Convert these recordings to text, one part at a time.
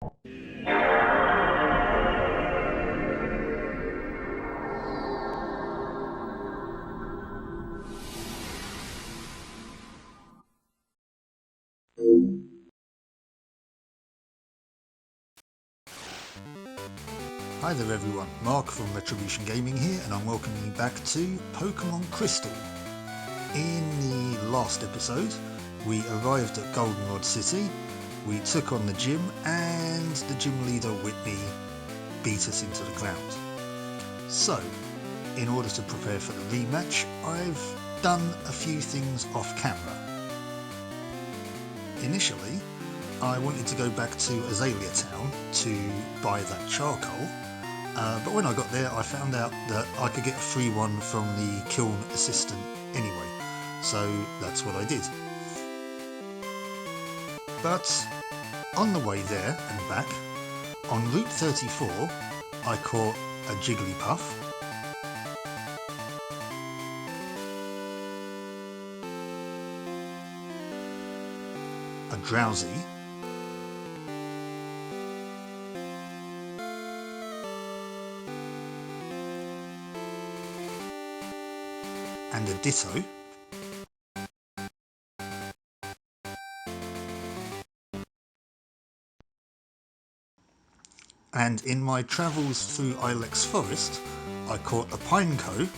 Hi there everyone, Mark from Retribution Gaming here, and I'm welcoming you back to Pokemon Crystal. In the last episode, we arrived at Goldenrod City, we took on the gym, and the gym leader Whitney beat us into the ground. So, in order to prepare for the rematch, I've done a few things off camera. Initially, I wanted to go back to Azalea Town to buy that charcoal, but when I got there I found out that I could get a free one from the kiln assistant anyway, so that's what I did. But on the way there and back, on Route 34, I caught a Jigglypuff, a Drowsy, and a Ditto, and in my travels through Ilex Forest I caught a Pineco,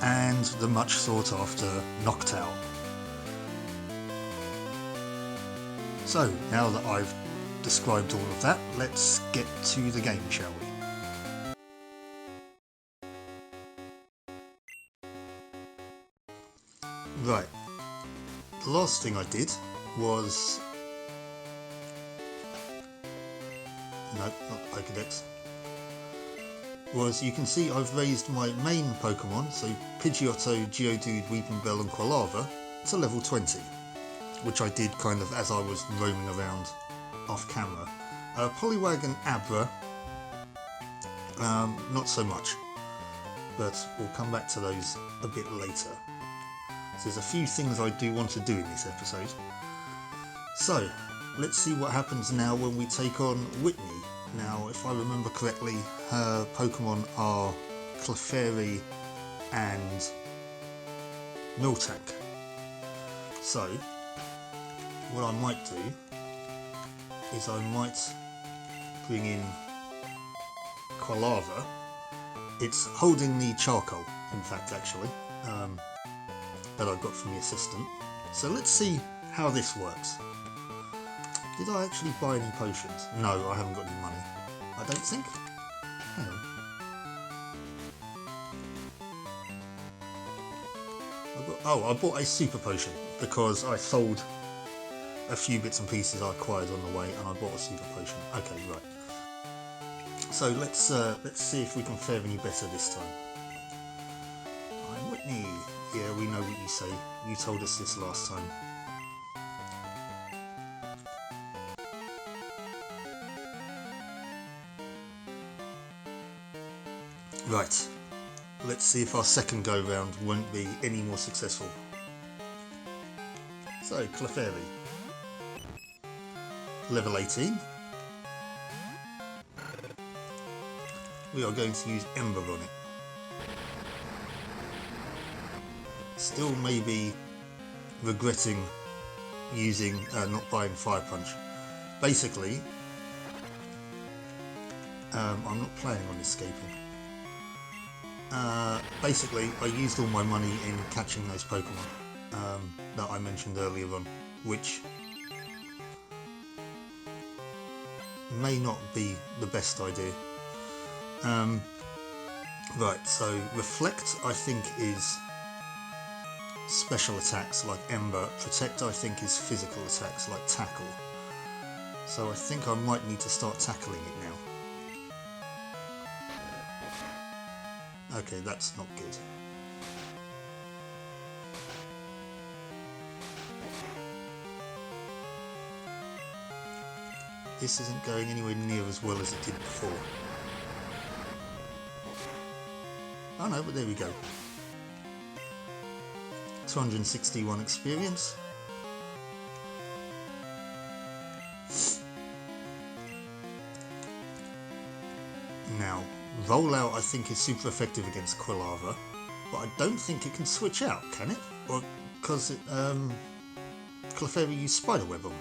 and the much sought after Noctowl. So now that I've described all of that, let's get to the game, shall we? Right, the last thing I did was... no, not Pokedex. Was, you can see I've raised my main Pokemon, so Pidgeotto, Geodude, Weepinbell and Quilava, to level 20. Which I did kind of as I was roaming around off camera. Poliwag and Abra, not so much, but we'll come back to those a bit later. So there's a few things I do want to do in this episode. So let's see what happens now when we take on Whitney. Now, if I remember correctly, her Pokemon are Clefairy and Miltank. So what I might do is I might bring in Quilava. It's holding the charcoal, in fact, actually, that I got from the assistant. So let's see how this works. Did I actually buy any potions? No, I haven't got any money. I don't think. Hang on. I bought a super potion because I sold a few bits and pieces I acquired on the way, and I bought a super potion. Okay, right. So let's see if we can fare any better this time. I'm Whitney. Yeah, we know what you say. You told us this last time. Right. Let's see if our second go round won't be any more successful. So, Clefairy. Level 18. We are going to use Ember on it. Still maybe regretting using, not buying Fire Punch. Basically, I'm not planning on escaping. Basically, I used all my money in catching those Pokemon that I mentioned earlier on, which may not be the best idea. Right, so Reflect I think is special attacks like Ember. Protect I think is physical attacks like Tackle. So I think I might need to start tackling it now. Okay, that's not good. This isn't going anywhere near as well as it did before. Oh no, but there we go. 261 experience. Now, rollout I think is super effective against Quilava, but I don't think it can switch out, can it? Or because it, Clefairy used Spiderweb on me.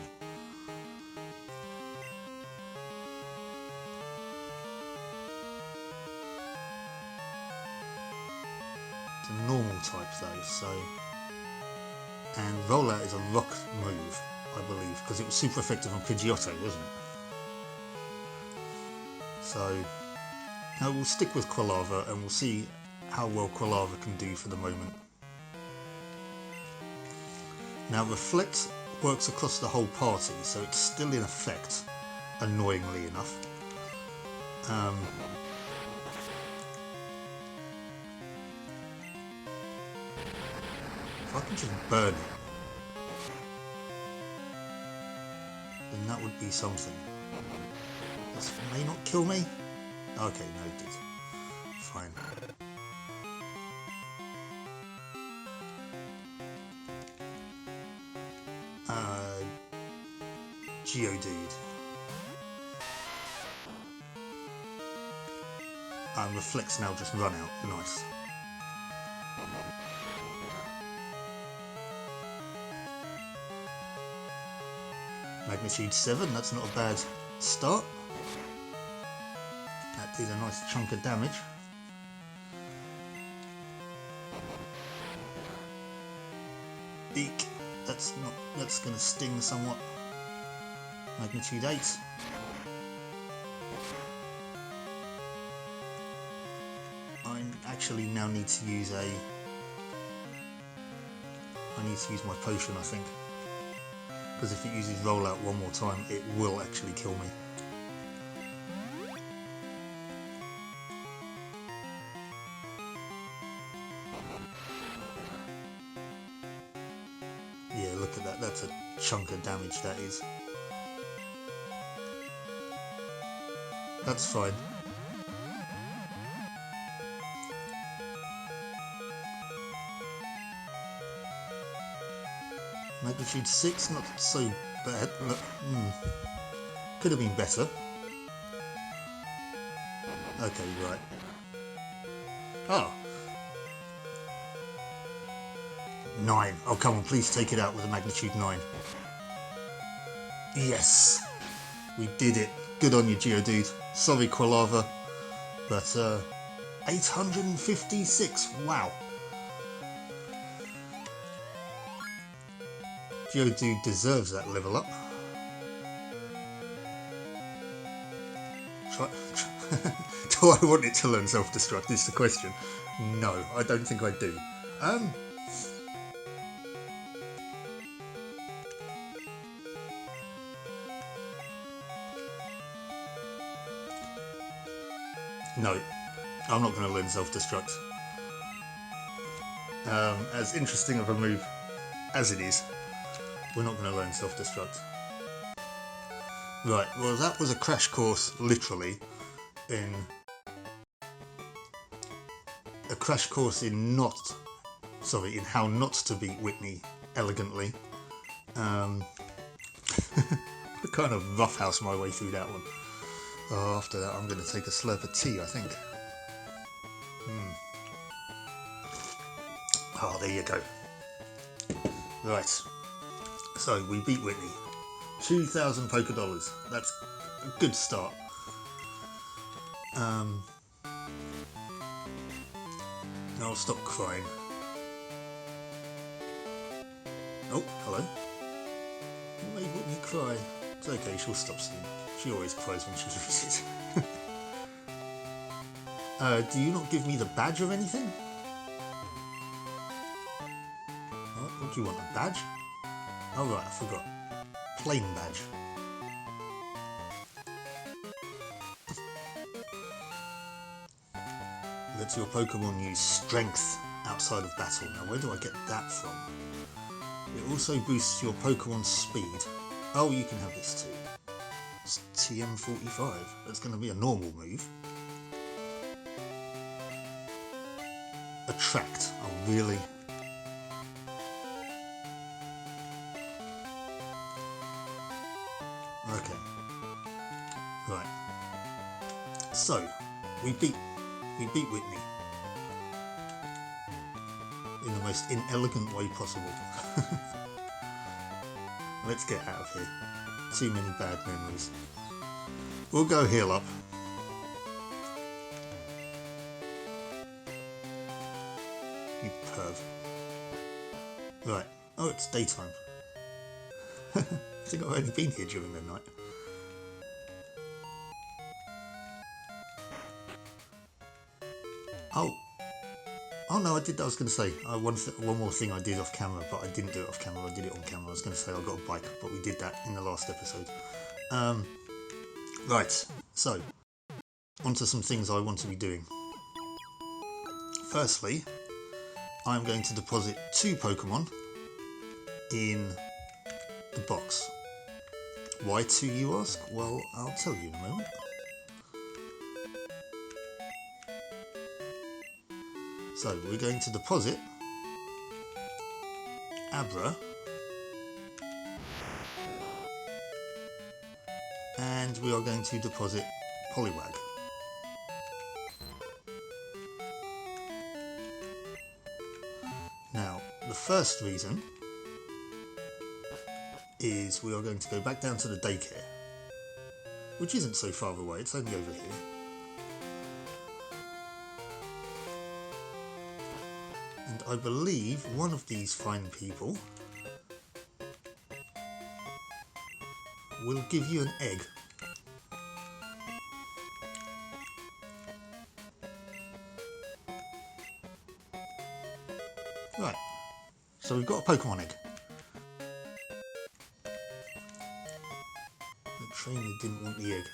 It's a normal type though, so... And rollout is a rock move, I believe, because it was super effective on Pidgeotto, wasn't it? So... Now we'll stick with Quilava and we'll see how well Quilava can do for the moment. Now Reflect works across the whole party, so it's still in effect, annoyingly enough. If I can just burn it, then that would be something. This may not kill me. Okay, no it did. Fine. Geodude. And Reflects now just run out. Nice. Magnitude 7, that's not a bad start. That did a nice chunk of damage. Eek, that's gonna sting somewhat. Magnitude 8. I actually now need to use my potion, I think. Because if it uses rollout one more time, it will actually kill me. Yeah, look at that, that's a chunk of damage that is. That's fine. Magnitude 6, not so bad. Look, could have been better. Okay, right. Oh. 9. Oh, come on, please take it out with a magnitude 9. Yes! We did it. Good on you, Geodude. Sorry, Quilava. But, 856. Wow. Geodude deserves that level up. Do I want it to learn self-destruct is the question. No, I don't think I do. No, I'm not going to learn self-destruct. As interesting of a move as it is, we're not going to learn self-destruct. Right, well that was a crash course, literally, in how not to beat Whitney elegantly. I kind of roughhouse my way through that one. Oh, after that I'm going to take a slurp of tea, I think. Oh, there you go. Right, so we beat Whitney. 2,000 Poké Dollars. That's a good start. I'll stop crying. Oh, hello. You made Whitney cry. It's okay, she'll stop soon. She always cries when she loses. Do you not give me the badge or anything? What do you want, a badge? Oh right, I forgot. Plain badge. Lets your Pokemon use strength outside of battle. Now where do I get that from? It also boosts your Pokemon's speed. Oh, you can have this too. It's TM45. That's going to be a normal move. Attract. Oh really? So we beat Whitney in the most inelegant way possible. Let's get out of here. Too many bad memories. We'll go heal up. You perv. Right. Oh, it's daytime. I think I've only been here during the night. Oh no, I did. I was going to say one more thing I did off camera, but I didn't do it off camera. I did it on camera. I was going to say I got a bike, but we did that in the last episode. Right. So, onto some things I want to be doing. Firstly, I'm going to deposit 2 Pokemon in the box. Why 2, you ask? Well, I'll tell you in a moment. So we're going to deposit Abra and we are going to deposit Poliwag. Now, the first reason is we are going to go back down to the daycare, which isn't so far away, it's only over here. And I believe one of these fine people will give you an egg. Right, so we've got a Pokemon egg. The trainer didn't want the egg.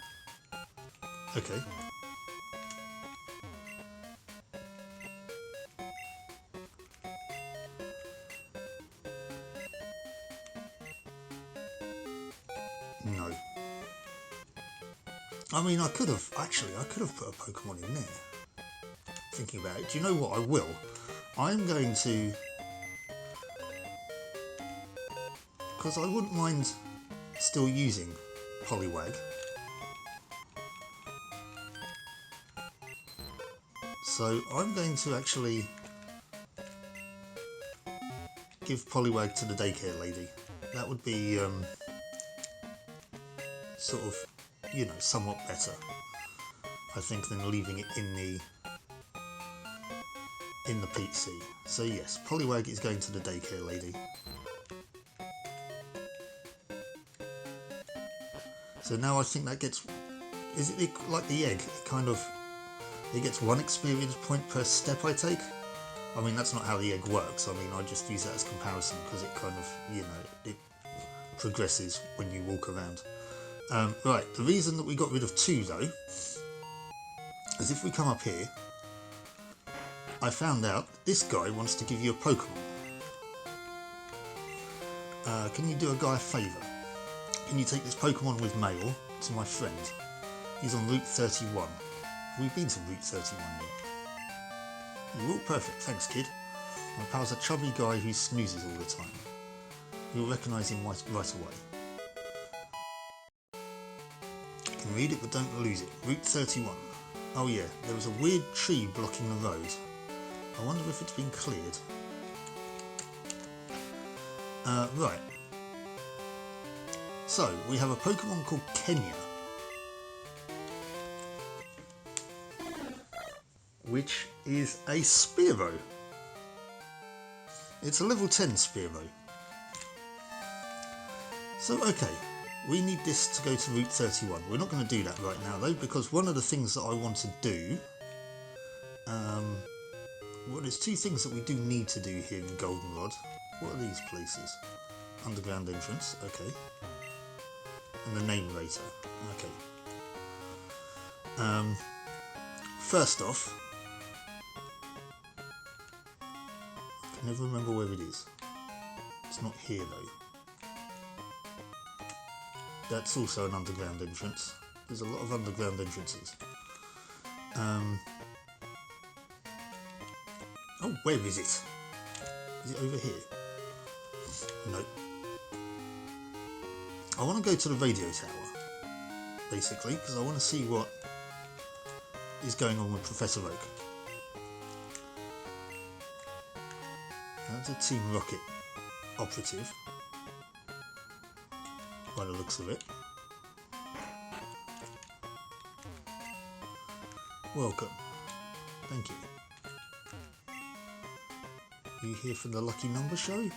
Okay. No. I mean, I could have put a Pokemon in there. Thinking about it, do you know what I will? I'm going to, because I wouldn't mind still using Poliwag. So I'm going to actually give Poliwag to the daycare lady. That would be sort of, you know, somewhat better, I think, than leaving it in the PC. So yes, Poliwag is going to the daycare lady. So now I think that gets, is it like the egg? It gets 1 experience point per step I take. I mean, that's not how the egg works. I mean, I just use that as comparison because it kind of, you know, it progresses when you walk around. Right, the reason that we got rid of 2 though, is if we come up here, I found out this guy wants to give you a Pokemon. Can you do a guy a favour? Can you take this Pokemon with mail to my friend? He's on Route 31. Have we been to Route 31 yet? You're all perfect, thanks kid. My pal's a chubby guy who snoozes all the time. You'll recognise him right away. You can read it but don't lose it. Route 31. Oh yeah, there was a weird tree blocking the road. I wonder if it's been cleared. Right. So, we have a Pokemon called Kenya, which is a Spearow. It's a level 10 Spearow. So, okay, we need this to go to Route 31. We're not going to do that right now though, because one of the things that I want to do, well, there's 2 things that we do need to do here in Goldenrod. What are these places? Underground entrance, okay. And the name rater, okay. First off, I can never remember where it is. It's not here though. That's also an underground entrance. There's a lot of underground entrances. Oh, where is it? Is it over here? No. I want to go to the radio tower, basically, because I want to see what is going on with Professor Oak? That's a Team Rocket operative, by the looks of it. Welcome. Thank you. You here for the lucky number show? You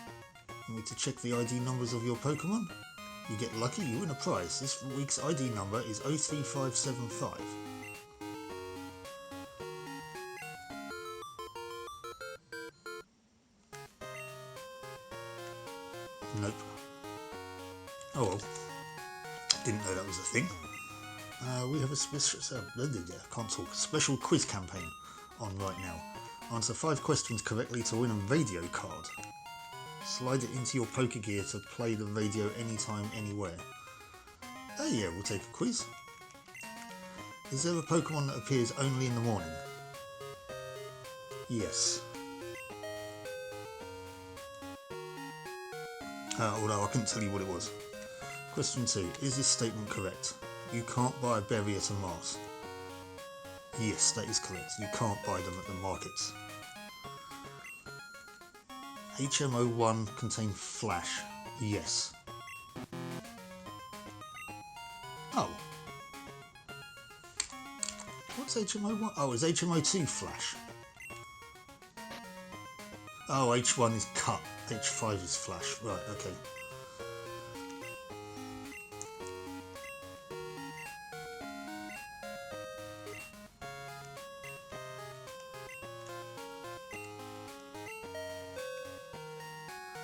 need to check the ID numbers of your Pokemon? You get lucky, you win a prize. This week's ID number is 03575. Nope. Oh well. Didn't know that was a thing. We have a special quiz campaign on right now. Answer 5 questions correctly to win a radio card. Slide it into your Pokegear to play the radio anytime, anywhere. Oh yeah, we'll take a quiz. Is there a Pokemon that appears only in the morning? Yes. Although I couldn't tell you what it was. Question 2. Is this statement correct? You can't buy a berry at a mart. Yes, that is correct. You can't buy them at the markets. HMO1 contain Flash. Yes. Oh. What's HMO1? Oh, is HMO2 Flash? Oh, H1 is cut. H5 is Flash. Right, okay.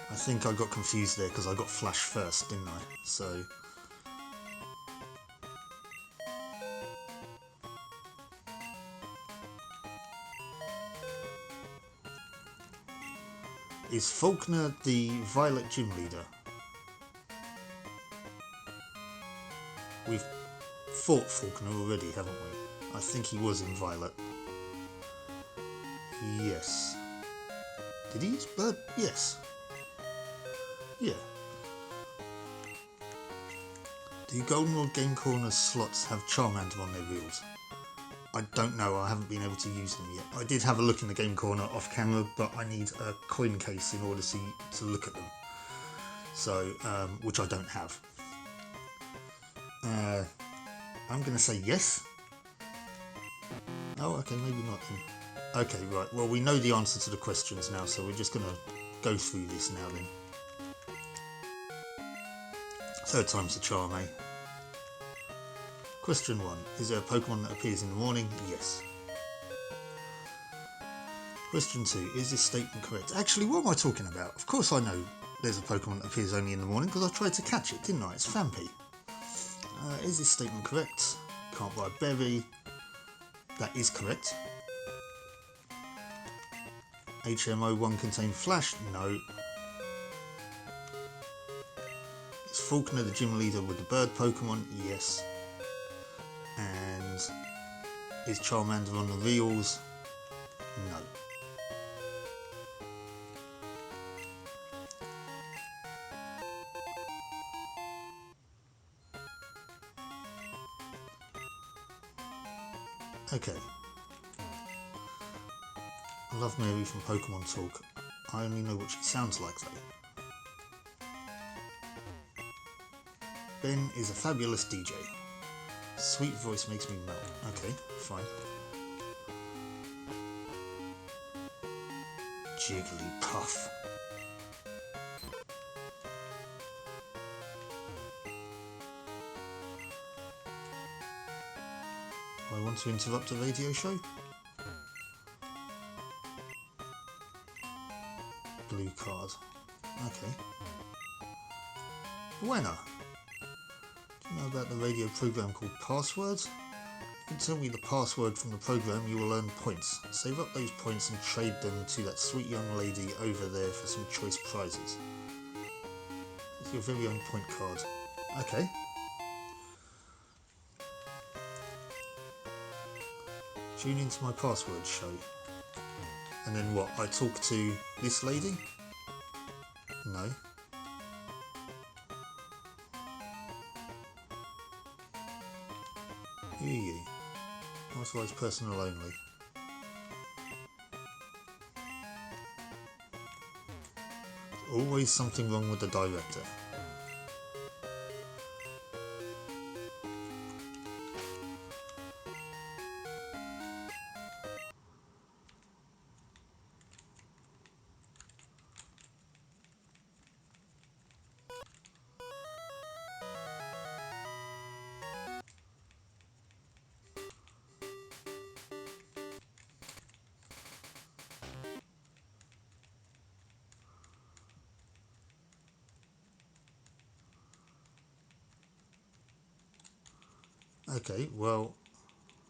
I think I got confused there because I got Flash first, didn't I? So... Is Faulkner the Violet Gym Leader? We've fought Faulkner already, haven't we? I think he was in Violet. Yes. Did he use Bird? Yes. Yeah. Do Goldenrod Game Corner slots have Charmander on their wheels? I don't know, I haven't been able to use them yet. I did have a look in the Game Corner off camera, but I need a coin case in order to look at them. So, which I don't have. I'm going to say yes. Oh, okay, maybe not then. Okay, right, well we know the answer to the questions now, so we're just going to go through this now then. Third time's the charm, eh? Question 1. Is there a Pokemon that appears in the morning? Yes. Question 2. Is this statement correct? Actually, what am I talking about? Of course I know there's a Pokemon that appears only in the morning because I tried to catch it, didn't I? It's Phanpy. Is this statement correct? Can't buy a berry. That is correct. HMO1 contain Flash? No. Is Faulkner the gym leader with the bird Pokemon? Yes. And is Charmander on the reels? No. Okay. I love Mary from Pokemon Talk. I only know what she sounds like though. Ben is a fabulous DJ. Sweet voice makes me melt. Okay, fine. Jigglypuff. I want to interrupt a radio show. Blue card. Okay. Winner. Do you know about the radio program called Passwords? You can tell me the password from the program, you will earn points. Save up those points and trade them to that sweet young lady over there for some choice prizes. It's your very own point card. Okay. Tune into my password show. And then what? I talk to this lady? No. Who are you? Authorised personnel only. Always something wrong with the director. Okay, well,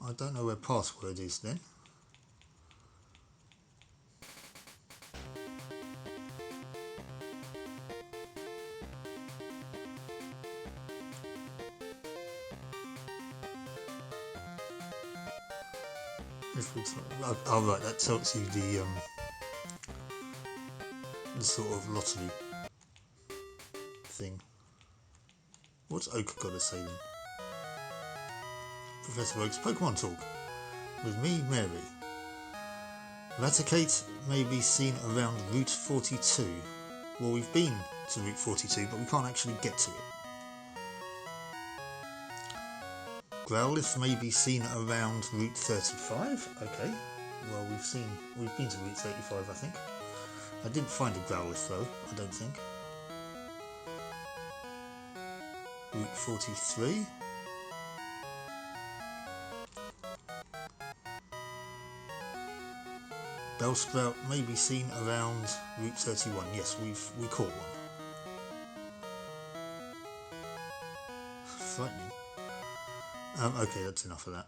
I don't know where password is then. Oh right, that tells you the sort of lottery thing. What's Oak got to say then? Professor Oak's Pokemon Talk. With me, Mary. Raticate may be seen around Route 42. Well, we've been to Route 42, but we can't actually get to it. Growlithe may be seen around Route 35. Okay. Well, we've been to Route 35, I think. I didn't find a Growlithe though, I don't think. Route 43. Bellsprout may be seen around Route 31. Yes, we caught one. Frightening. Okay, that's enough of that.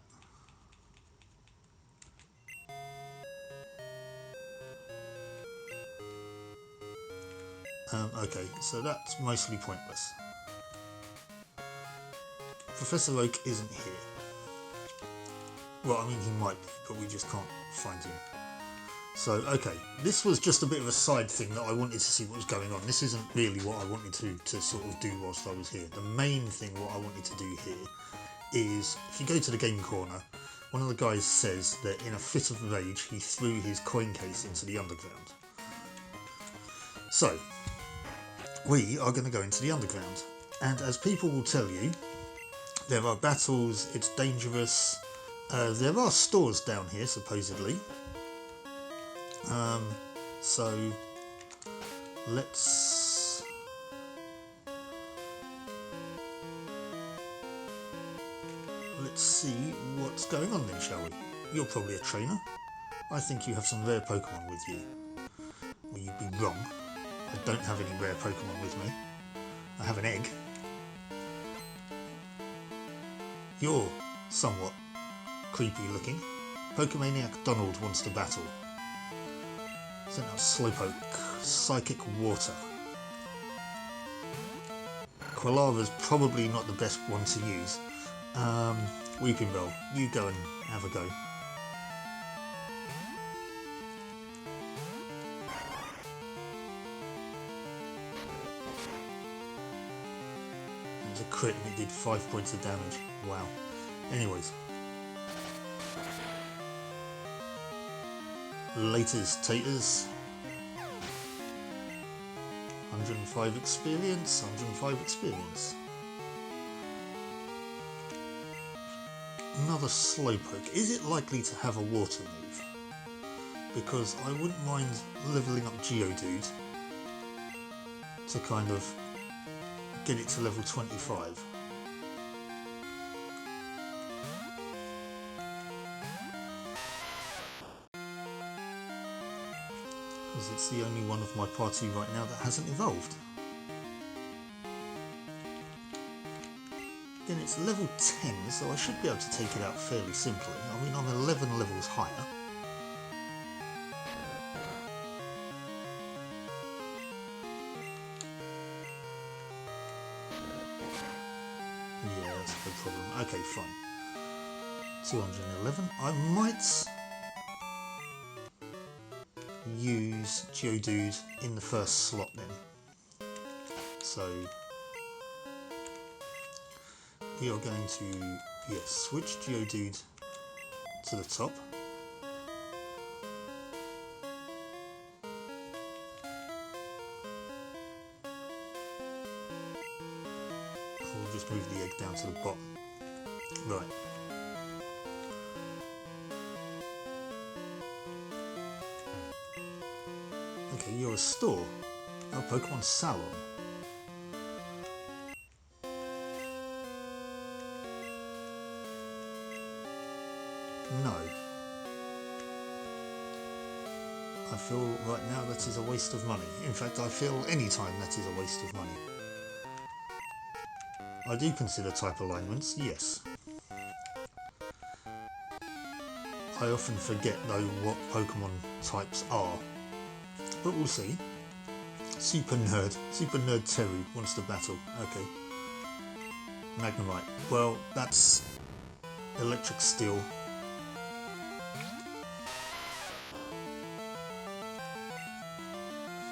Okay, so that's mostly pointless. Professor Oak isn't here. Well, I mean, he might be, but we just can't find him. So, okay, this was just a bit of a side thing that I wanted to see what was going on. This isn't really what I wanted to sort of do whilst I was here. The main thing what I wanted to do here is, if you go to the game corner, one of the guys says that in a fit of rage he threw his coin case into the underground. So, we are going to go into the underground, and as people will tell you, there are battles, it's dangerous, there are stores down here supposedly. So let's see what's going on then, shall we? You're probably a trainer. I think you have some rare Pokemon with you. Well, you'd be wrong. I don't have any rare Pokemon with me. I have an egg. You're somewhat creepy looking. Pokemaniac Donald wants to battle. Sent out Slowpoke, Psychic Water. Quilava's probably not the best one to use. Weeping Bell, you go and have a go. It was a crit and it did 5 points of damage. Wow. Anyways. Latest Taters. 105 experience, 105 experience. Another Slowpoke. Is it likely to have a water move? Because I wouldn't mind levelling up Geodude to kind of get it to level 25. Because it's the only one of my party right now that hasn't evolved. Again, it's level 10, so I should be able to take it out fairly simply. I mean, I'm 11 levels higher. Yeah, that's no problem. Okay, fine. 211. I might use Geodude in the first slot then. So we are going to, yes, switch Geodude to the top. We'll just move the egg down to the bottom. Right. Okay, you're a store. Oh, Pokemon Salon. No. I feel right now that is a waste of money. In fact, I feel any time that is a waste of money. I do consider type alignments, yes. I often forget though what Pokemon types are. But we'll see. Super Nerd Terry wants to battle. Okay. Magnemite. Well, that's Electric Steel.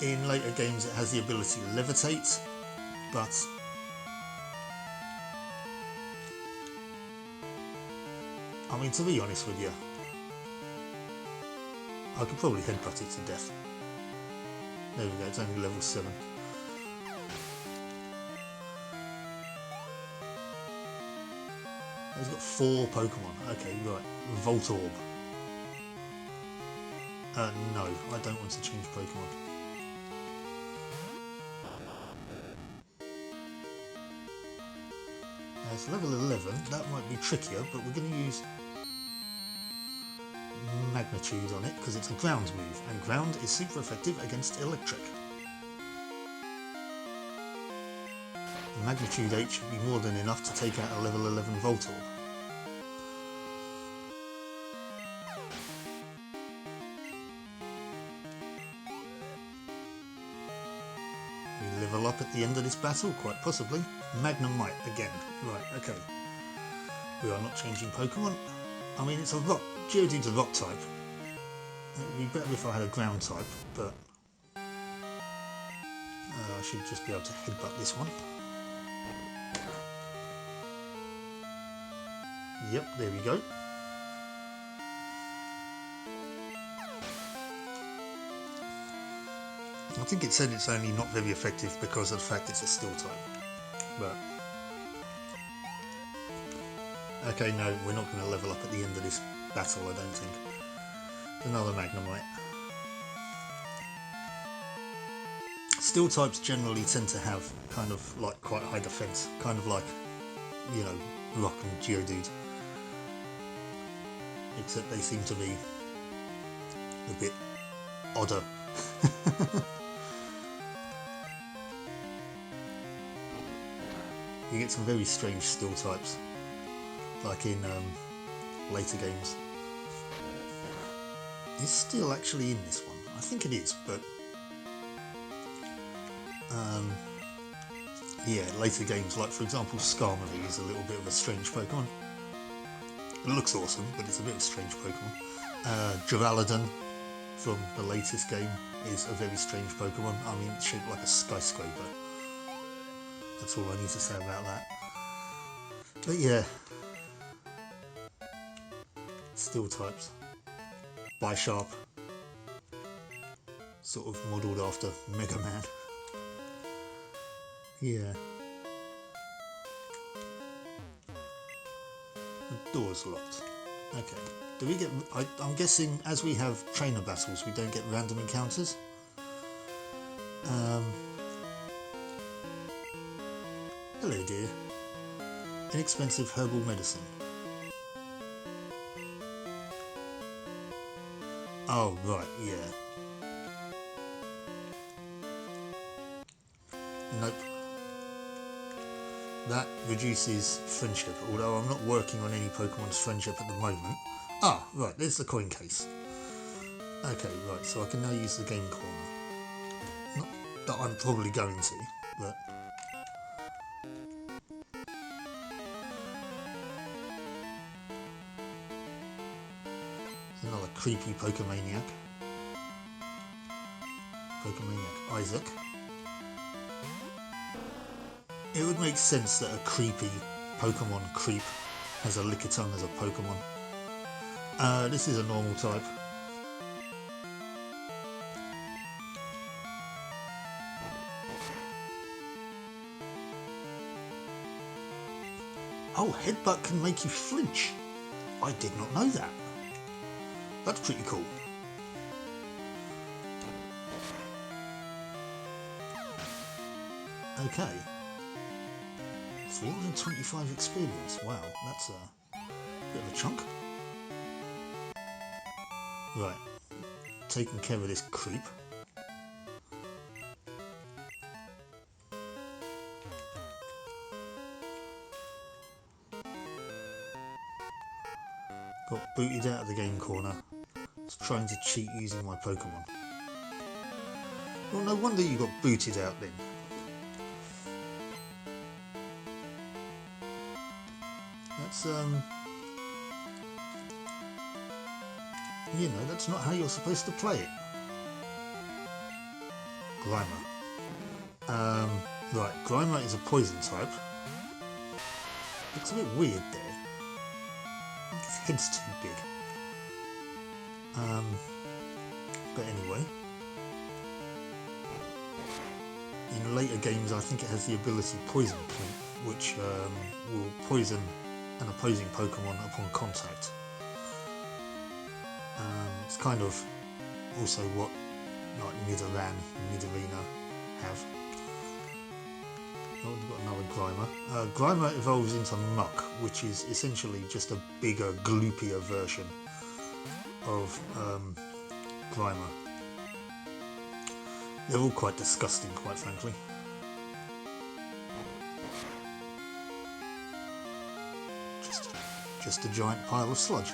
In later games it has the ability to levitate, but I mean, to be honest with you, I could probably headbutt it to death. There we go, it's only level 7. He's got 4 Pokemon. Okay, right. Voltorb. No, I don't want to change Pokemon. It's level 11, that might be trickier, but we're going to use Magnitude on it because it's a ground move, and ground is super effective against electric. Magnitude 8 should be more than enough to take out a level 11 Voltorb. We level up at the end of this battle, quite possibly. Magnemite again. Right, okay. We are not changing Pokemon. I mean, it's a rock. Geodude's a rock type. It would be better if I had a ground type, but I should just be able to headbutt this one. Yep, there we go. I think it said it's only not very effective because of the fact it's a steel type. But okay, no, we're not going to level up at the end of this battle, I don't think. Another Magnemite. Steel types generally tend to have kind of like quite high defense, kind of like, you know, Rock and Geodude. Except they seem to be a bit odder. You get some very strange steel types, like in later games. Is steel actually in this one? I think it is, but yeah, later games, like for example Skarmory is a little bit of a strange Pokemon. It looks awesome, but it's a bit of a strange Pokemon. Duraludon from the latest game is a very strange Pokemon. I mean, it's shaped like a skyscraper. That's all I need to say about that. But yeah, steel types. Bisharp, sort of modelled after Mega Man. Yeah. The door's locked. Okay. Do we get... I'm guessing as we have trainer battles, we don't get random encounters. Hello, dear. Inexpensive herbal medicine. Oh, right, yeah. Nope. That reduces friendship, although I'm not working on any Pokemon's friendship at the moment. Ah, right, there's the coin case. Okay, right, so I can now use the game corner. Not that I'm probably going to, but... Another creepy Pokemaniac. Pokemaniac Isaac. It would make sense that a creepy Pokemon creep has a Lickitung as a Pokemon. This is a normal type. Oh, headbutt can make you flinch. I did not know that. That's pretty cool. Okay. 325 experience. Wow, that's a bit of a chunk. Right. Taking care of this creep. Got booted out of the game corner. Was trying to cheat using my Pokemon. Well, no wonder you got booted out then. That's, you know, that's not how you're supposed to play it. Grimer. Right, Grimer is a poison type. Looks a bit weird there. I think his head's too big. But anyway. In later games I think it has the ability Poison Point, which will poison an opposing Pokemon upon contact. It's kind of also what like Nidoran and Nidorina have. Oh, we've got another Grimer. Grimer evolves into Muck, which is essentially just a bigger, gloopier version of Grimer. They're all quite disgusting, quite frankly. Just a giant pile of sludge.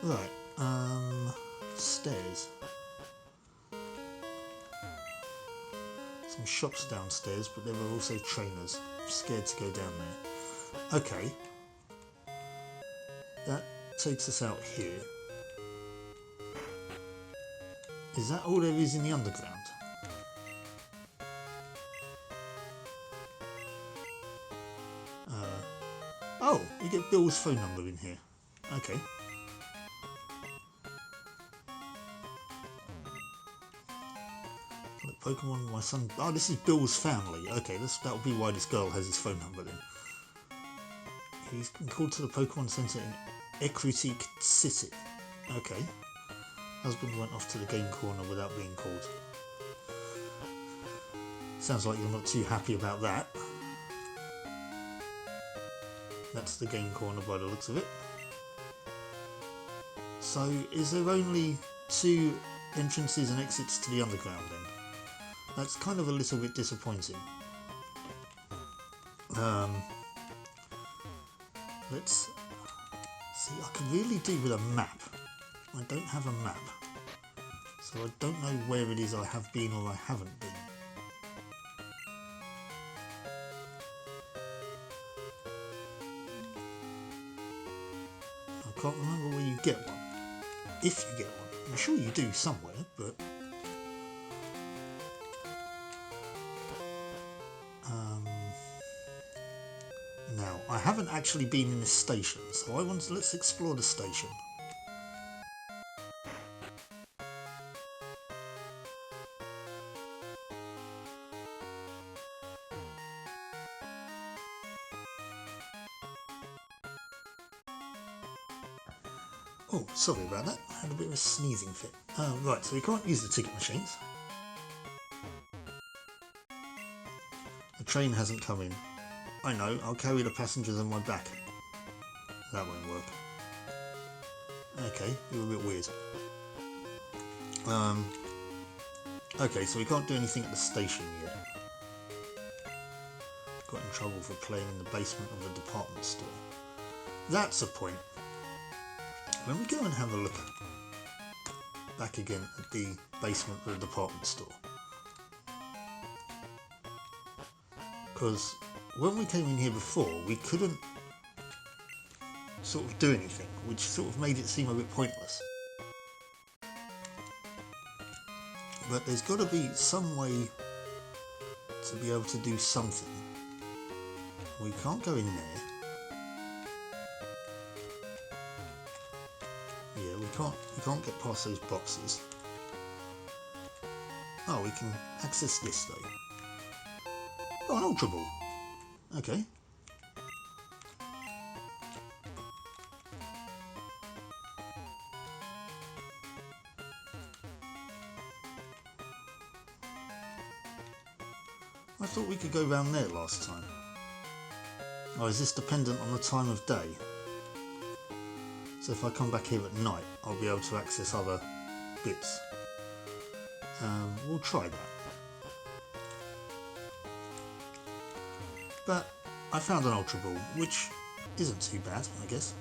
Right, stairs. Some shops downstairs, but there are also trainers. I'm scared to go down there. Okay. That takes us out here. Is that all there is in the underground? Oh, we get Bill's phone number in here. Okay. Pokemon, my son. Oh, this is Bill's family. Okay, that'll be why this girl has his phone number then. He's been called to the Pokemon Center in Ecruteak City. Okay. Husband went off to the game corner without being called. Sounds like you're not too happy about that. That's the game corner by the looks of it. So, is there only 2 entrances and exits to the underground then? That's kind of a little bit disappointing. Let's see, I could really do with a map. I don't have a map. So I don't know where it is I have been or I haven't been. I can't remember where you get one. If you get one. I'm sure you do somewhere, but... Now, I haven't actually been in this station, so let's explore the station. Oh, sorry about that. I had a bit of a sneezing fit. Right, so we can't use the ticket machines. The train hasn't come in. I know, I'll carry the passengers on my back. That won't work. Okay, you're a bit weird. Okay, so we can't do anything at the station yet. Got in trouble for playing in the basement of the department store. That's a point. When we go and have a look back again at the basement of the department store. Because when we came in here before, we couldn't sort of do anything, which sort of made it seem a bit pointless. But there's got to be some way to be able to do something. We can't go in there. Yeah, we can't get past those boxes. Oh, we can access this though. Oh, an Ultra Ball. Okay. I thought we could go round there last time. Oh, is this dependent on the time of day? So if I come back here at night, I'll be able to access other bits. We'll try that. But I found an Ultra Ball, which isn't too bad, I guess.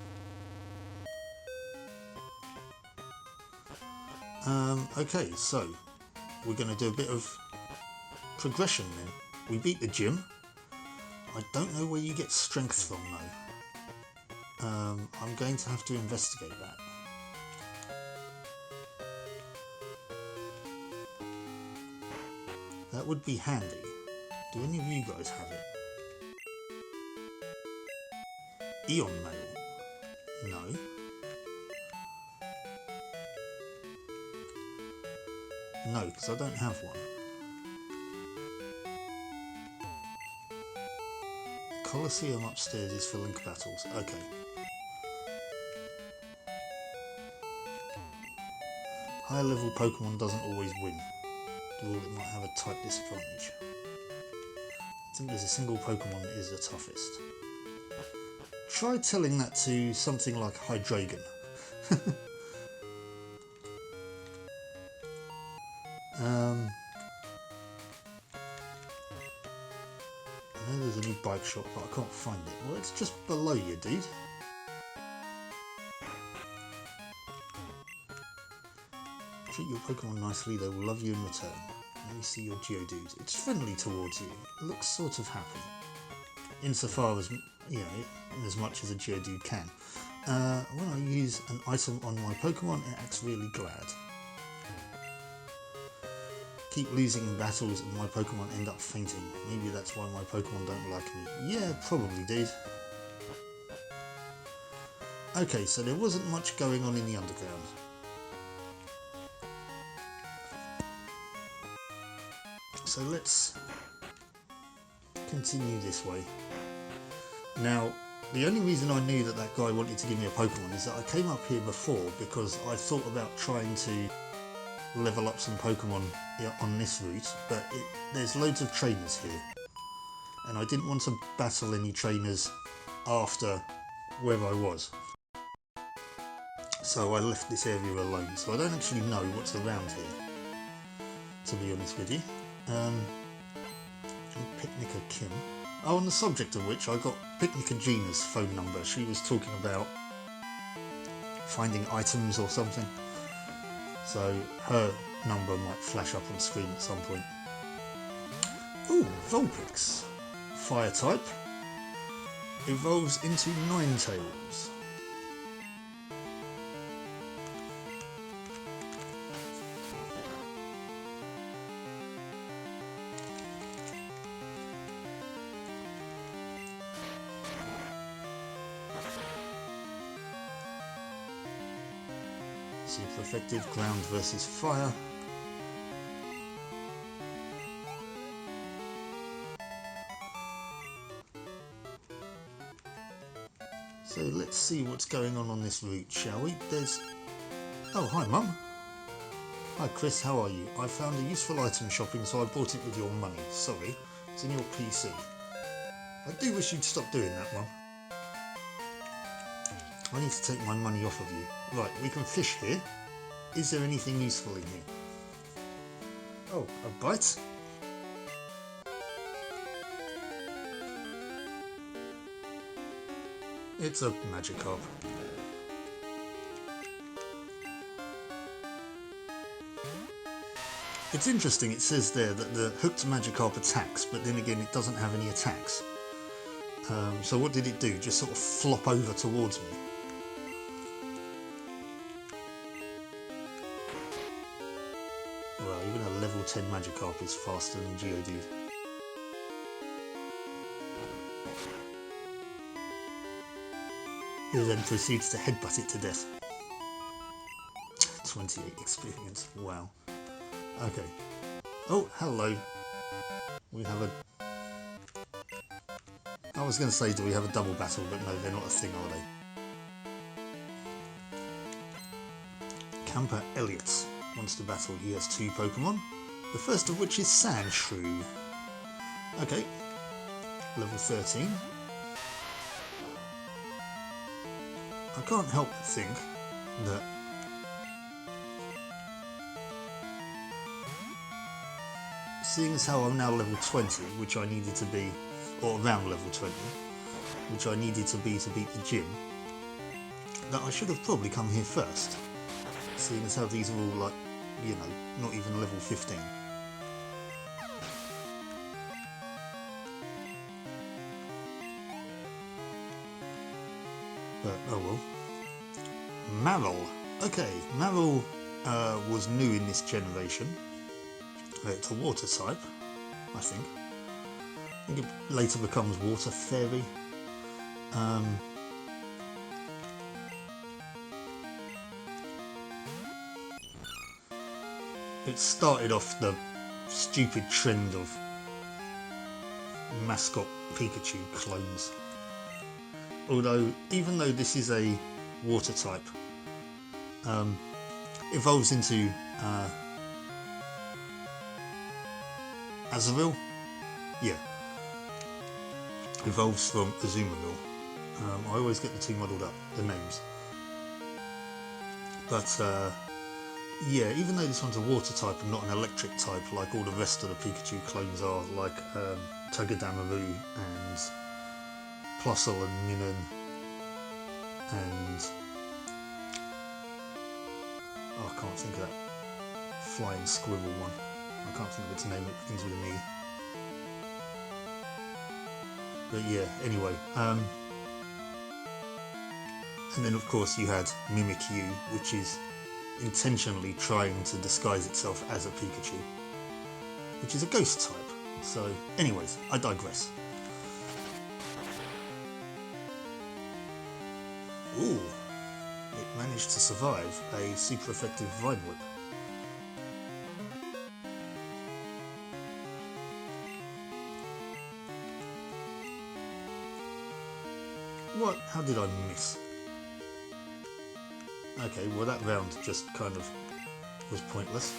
Okay, so we're going to do a bit of progression then. We beat the gym. I don't know where you get strength from though. I'm going to have to investigate that. That would be handy. Do any of you guys have it? Eon Mail? No. No, because I don't have one. Coliseum upstairs is for link battles. Okay. Higher level Pokemon doesn't always win. Or it might have a type disadvantage. I think there's a single Pokemon that is the toughest. Try telling that to something like Hydreigon. I know there's a new bike shop, but I can't find it. Well, it's just below you, dude. Treat your Pokemon nicely, they will love you in return. Let me see your Geodude. It's friendly towards you. It looks sort of happy. Insofar as, you know, as much as a Geodude can. When I use an item on my Pokemon, it acts really glad. Keep losing in battles and my Pokemon end up fainting. Maybe that's why my Pokemon don't like me. Yeah, probably, dude. Okay, so there wasn't much going on in the underground. So let's continue this way. Now, the only reason I knew that that guy wanted to give me a Pokemon is that I came up here before because I thought about trying to level up some Pokemon on this route, but there's loads of trainers here and I didn't want to battle any trainers after where I was, so I left this area alone. So I don't actually know what's around here, to be honest with you. Picnicker Kim. Oh, on the subject of which, I got Picnicker Gina's phone number. She was talking about finding items or something, so her number might flash up on screen at some point. Ooh, Vulpix. Fire type. Evolves into Ninetales. Super effective, ground versus fire. So let's see what's going on this route, shall we? There's... Oh, hi Mum. Hi Chris, how are you? I found a useful item shopping, so I bought it with your money. Sorry, it's in your PC. I do wish you'd stop doing that, Mum. I need to take my money off of you. Right, we can fish here. Is there anything useful in here? Oh, a bite? It's a Magikarp. It's interesting, it says there that the hooked Magikarp attacks, but then again it doesn't have any attacks. So what did it do? Just sort of flop over towards me? 10 Magikarp is faster than Geodude. He then proceeds to headbutt it to death. 28 experience, wow. Okay. Oh, hello. We have a... I was going to say, do we have a double battle, but no, they're not a thing, are they? Camper Elliot wants to battle. He has 2 Pokemon, the first of which is Sandshrew. Okay, level 13. I can't help but think that seeing as how I'm now level 20, which I needed to be, or around level 20, which I needed to beat the gym, that I should have probably come here first, seeing as how these are all like, you know, not even level 15. But oh well. Marill. Okay, Marill was new in this generation. It's a water type, I think. I think it later becomes Water Fairy. It started off the stupid trend of mascot Pikachu clones. Although, even though this is a water type, evolves into Azurill? Yeah. Evolves from Azumarill. I always get the two muddled up, the names. But, yeah, even though this one's a water type and not an electric type like all the rest of the Pikachu clones are, like Togedemaru and Plusle and Minun and... oh, I can't think of that flying squirrel one. I can't think of its name, it begins with an E. But yeah, anyway. And then of course you had Mimikyu, which is intentionally trying to disguise itself as a Pikachu, which is a ghost type. So anyways, I digress. Ooh, it managed to survive a super effective Vine Whip. What? How did I miss? Okay, well that round just kind of was pointless.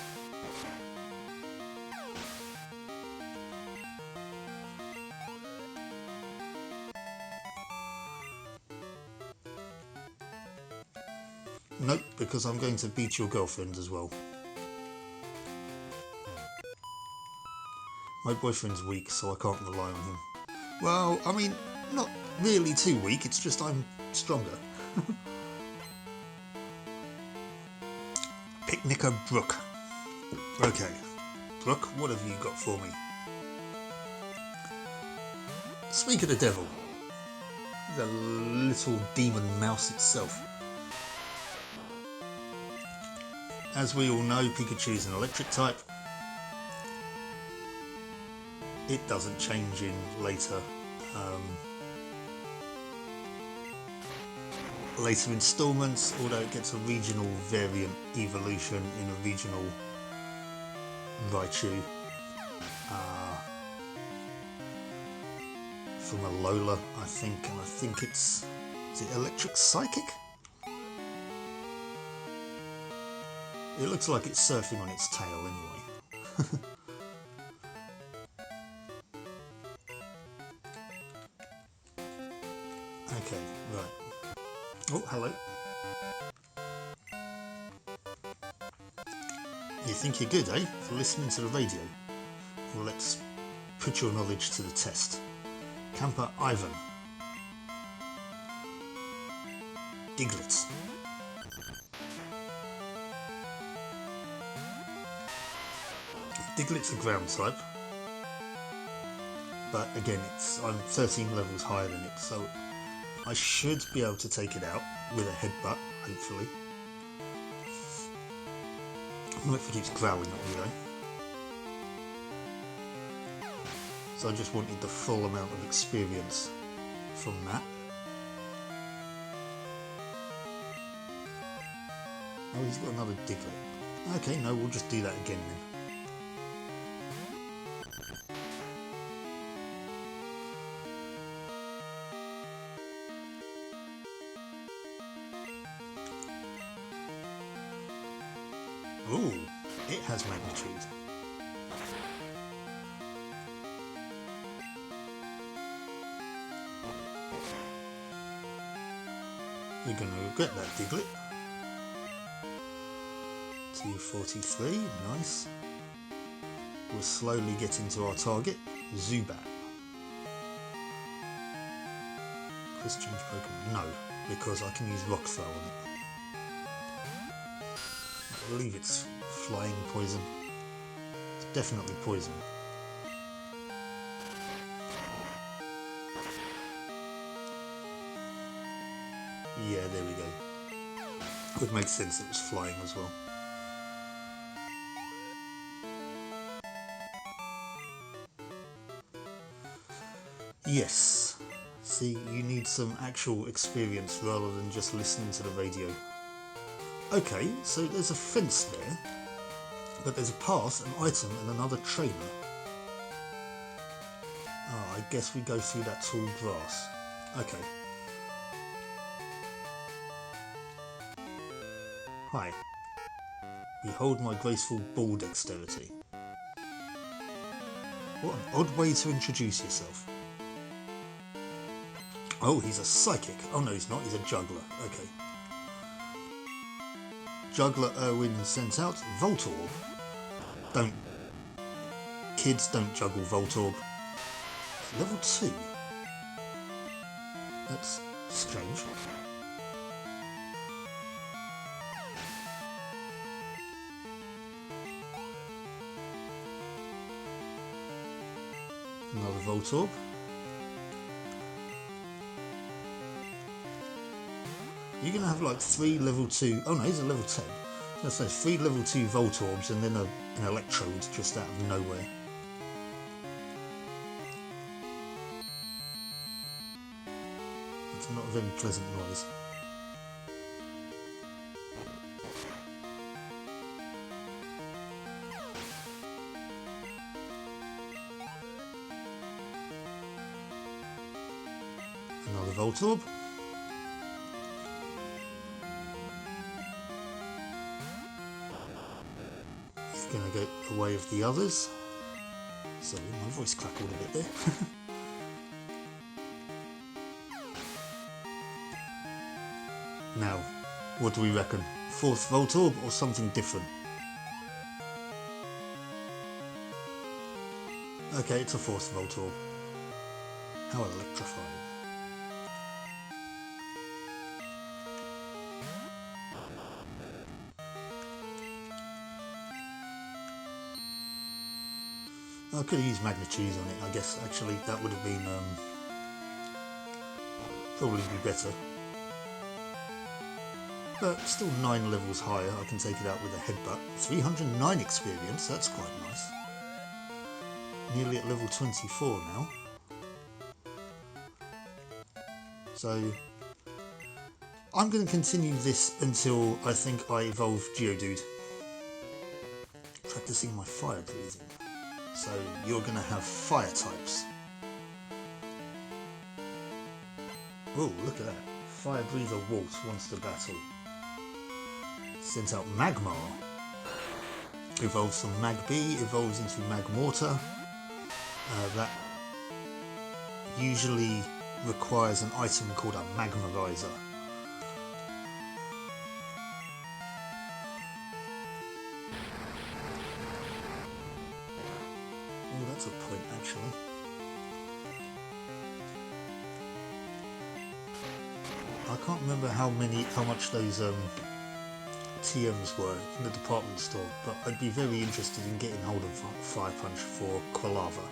Nope, because I'm going to beat your girlfriend as well. My boyfriend's weak, so I can't rely on him. Well, I mean, not really too weak, it's just I'm stronger. Picnicker Brook. Okay, Brook, what have you got for me? Speak of the devil. The little demon mouse itself. As we all know, Pikachu is an electric type. It doesn't change in later installments, although it gets a regional variant evolution in a regional Raichu from a Lola, I think, and I think is it Electric Psychic? It looks like it's surfing on its tail anyway. Okay, right. Oh, hello. You think you're good, eh? For listening to the radio? Well, let's put your knowledge to the test. Camper Ivan. Diglett. Diglett's a ground type, but again, I'm 13 levels higher than it, so I should be able to take it out with a headbutt, hopefully. What if it keeps growling at me though? So I just wanted the full amount of experience from that. Oh, he's got another Diglett. Okay, no, we'll just do that again then. Ooh, it has magnitude. You're going to regret that, Diglett. 243, nice. We're slowly getting to our target, Zubat. Christian's Pokemon? No, because I can use Rock Throw on it. I believe it's flying poison. It's definitely poison. Yeah, there we go. Would make sense it was flying as well. Yes. See, you need some actual experience rather than just listening to the radio. Okay, so there's a fence there, but there's a path, an item, and another trainer. Ah, I guess we go through that tall grass. Okay. Hi. Behold my graceful ball dexterity. What an odd way to introduce yourself. Oh, he's a psychic. Oh no, he's not. He's a juggler. Okay. Juggler Erwin sent out Voltorb. Kids don't juggle Voltorb. Level 2. That's strange. Another Voltorb. You're going to have like 3 level 2... Oh no, he's a level 10. That's 3 level 2 Voltorbs and then an Electrode just out of nowhere. That's not a very pleasant noise. Another Voltorb. Going to go the way of the others. Sorry, my voice crackled a bit there. Now, what do we reckon? 4th Voltorb or something different? Okay, it's a 4th Voltorb. How electrifying. I could have used Magnitude on it, I guess. Actually, that would have been probably be better. But still 9 levels higher, I can take it out with a headbutt. 309 experience, that's quite nice. Nearly at level 24 now. So I'm going to continue this until I think I evolve Geodude. Practicing my fire breathing. So you're going to have fire types. Oh, look at that. Fire breather Walt wants to battle. Sent out Magmar. Evolves from Magby, evolves into Magmortar. That usually requires an item called a Magmarizer. Oh, that's a point actually. I can't remember how much those TMs were in the department store, but I'd be very interested in getting hold of Fire Punch for Quilava.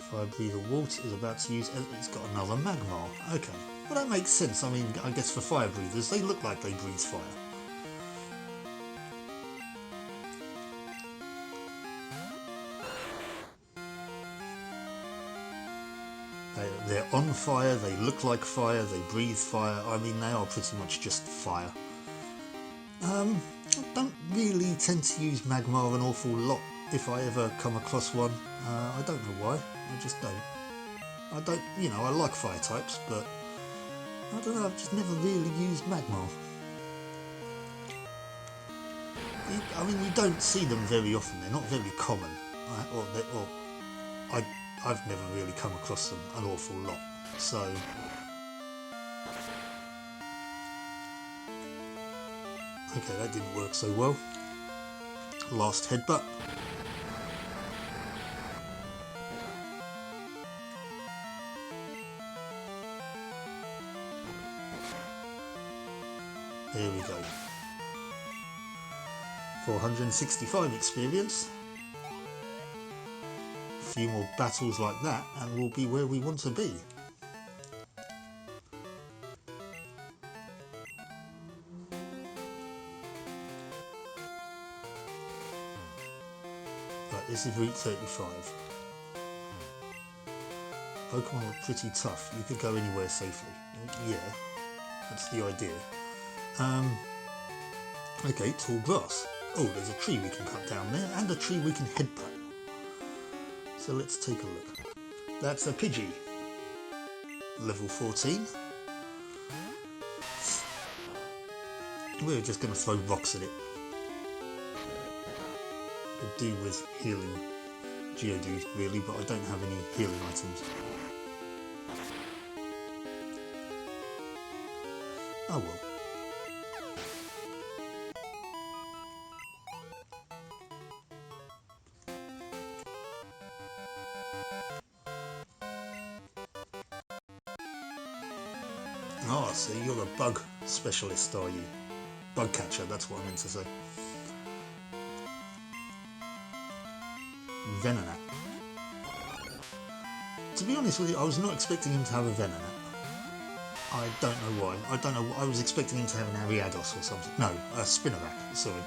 Fire Breather Walt is about to use... It's got another Magmar. Okay. Well, that makes sense. I mean, I guess for fire breathers, they look like they breathe fire. They're on fire, they look like fire, they breathe fire. I mean, they are pretty much just fire. I don't really tend to use magma an awful lot if I ever come across one. I don't know why, I just don't. I don't, you know, I like fire types, but I don't know, I've just never really used magma. I mean, you don't see them very often, they're not very common. I've never really come across them an awful lot, so... Okay, that didn't work so well. Last headbutt. There we go. 465 experience. A few more battles like that and we'll be where we want to be. Right, this is Route 35. Pokemon are pretty tough. You could go anywhere safely. Yeah, that's the idea. Okay, tall grass. Oh, there's a tree we can cut down there and a tree we can headbutt. So let's take a look. That's a Pidgey. Level 14. We're just going to throw rocks at it. Could do with healing Geodude really, but I don't have any healing items. Oh well. Oh, so you're a bug specialist, are you? Bug catcher, that's what I meant to say. Venonat. To be honest with you, I was not expecting him to have a Venonat. I don't know why. I don't know. I was expecting him to have an Ariados or something. No, a Spinarak, sorry.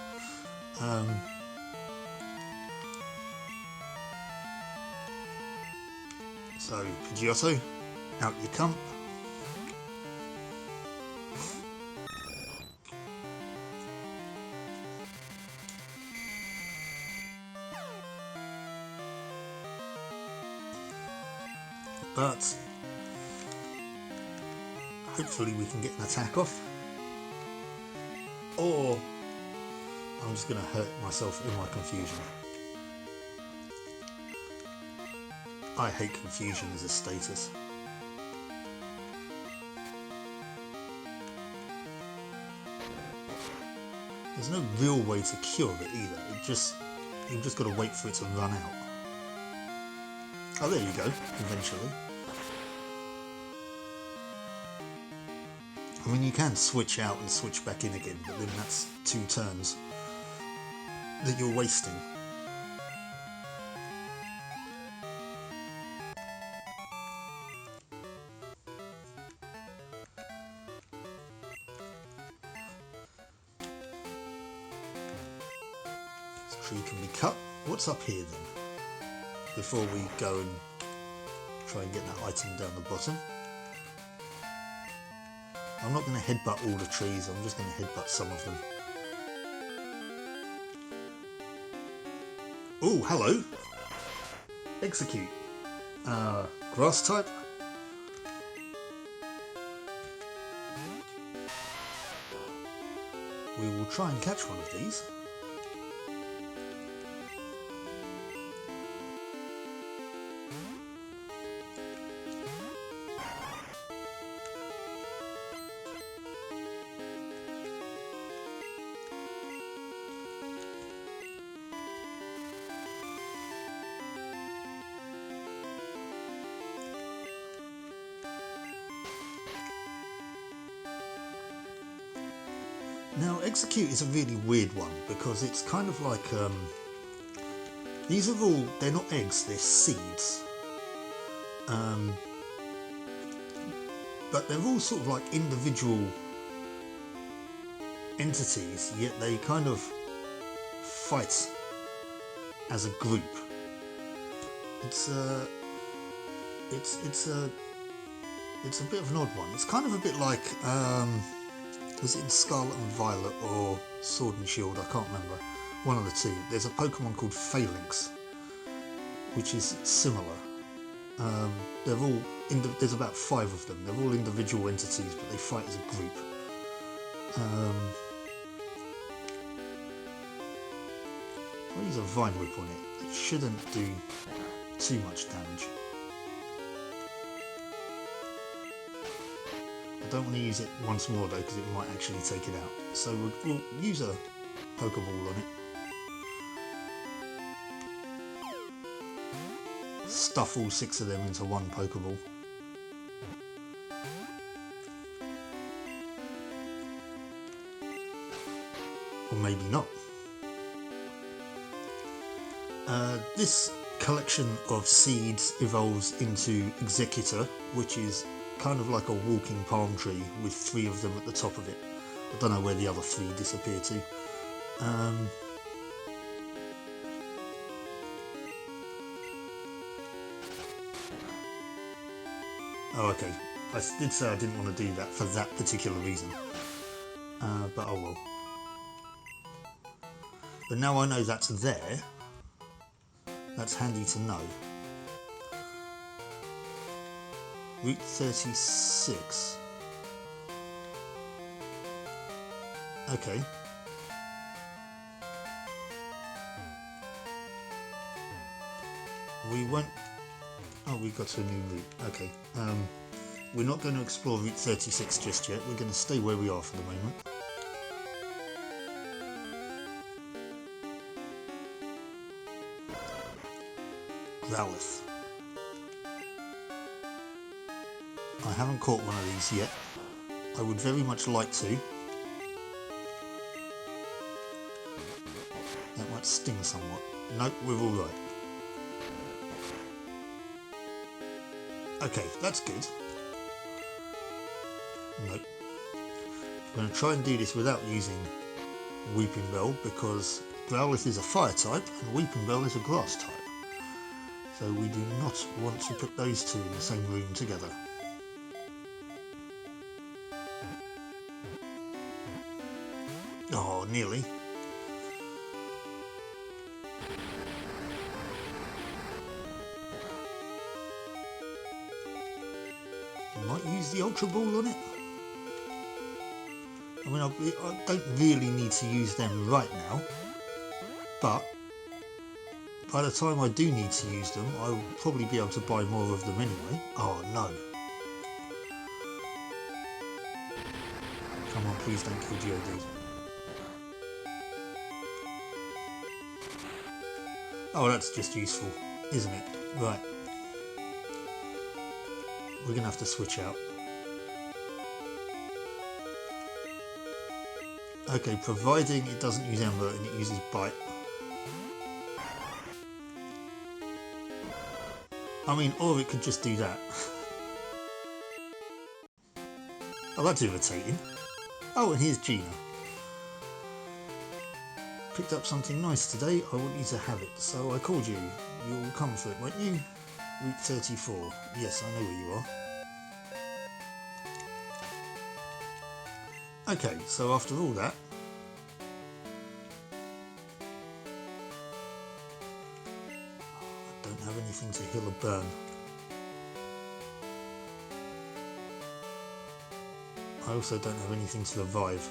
So, Pidgeotto, out you come. But hopefully we can get an attack off, or I'm just going to hurt myself in my confusion. I hate confusion as a status. There's no real way to cure it either, you've just got to wait for it to run out. Oh, there you go, eventually. I mean, you can switch out and switch back in again, but then that's 2 turns that you're wasting. This tree can be cut. What's up here then? Before we go and try and get that item down the bottom. I'm not going to headbutt all the trees, I'm just going to headbutt some of them. Oh, hello! Execute. Grass type. We will try and catch one of these. Now, Execute is a really weird one because it's kind of like, these are all, they're not eggs, they're seeds. but they're all sort of like individual entities, yet they kind of fight as a group. It's a bit of an odd one. It's kind of a bit like was it in Scarlet and Violet or Sword and Shield? I can't remember. One of the two. There's a Pokemon called Phalanx, which is similar. They're all there's about 5 of them. They're all individual entities, but they fight as a group. I'll use a Vine Whip on it. It shouldn't do too much damage. I don't want to use it once more though, because it might actually take it out. So we'll use a Pokeball on it. Stuff all 6 of them into one Pokeball. Or maybe not. This collection of seeds evolves into Executor, which is kind of like a walking palm tree with 3 of them at the top of it. I don't know where the other 3 disappear to. Oh, okay. I did say I didn't want to do that for that particular reason. But oh well. But now I know that's there. That's handy to know. Route 36. Okay. We won't... Oh, we got to a new route. Okay. We're not going to explore Route 36 just yet. We're going to stay where we are for the moment. Growlithe. I haven't caught one of these yet. I would very much like to. That might sting somewhat. Nope, we're all right. Okay, that's good. Nope. I'm going to try and do this without using Weeping Bell, because Growlithe is a fire type and Weeping Bell is a grass type. So we do not want to put those 2 in the same room together. Oh, nearly. Might use the Ultra Ball on it. I mean, I don't really need to use them right now, but by the time I do need to use them, I will probably be able to buy more of them anyway. Oh no. Come on, please don't kill Geodude. Oh, that's just useful, isn't it? Right. We're going to have to switch out. Okay, providing it doesn't use Ember and it uses Bite. I mean, or it could just do that. Oh, that's irritating. Oh, and here's Gina. Picked up something nice today. I want you to have it. So I called you. You'll come for it, won't you? Route 34. Yes, I know where you are. Okay, so after all that, I don't have anything to heal a burn. I also don't have anything to revive.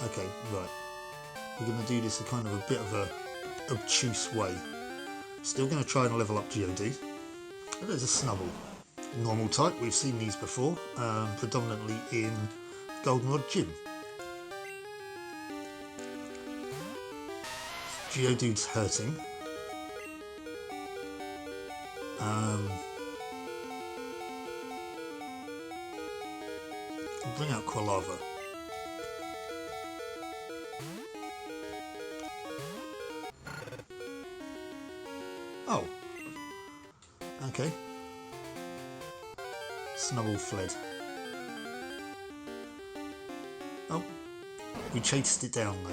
Okay, right. We're going to do this a kind of a bit of a obtuse way. Still going to try and level up Geodude. Oh, there's a Snubble. Normal type, we've seen these before, predominantly in Goldenrod Gym. Geodude's hurting. Bring out Quilava. Oh. Okay. Snubble fled. Oh, we chased it down though.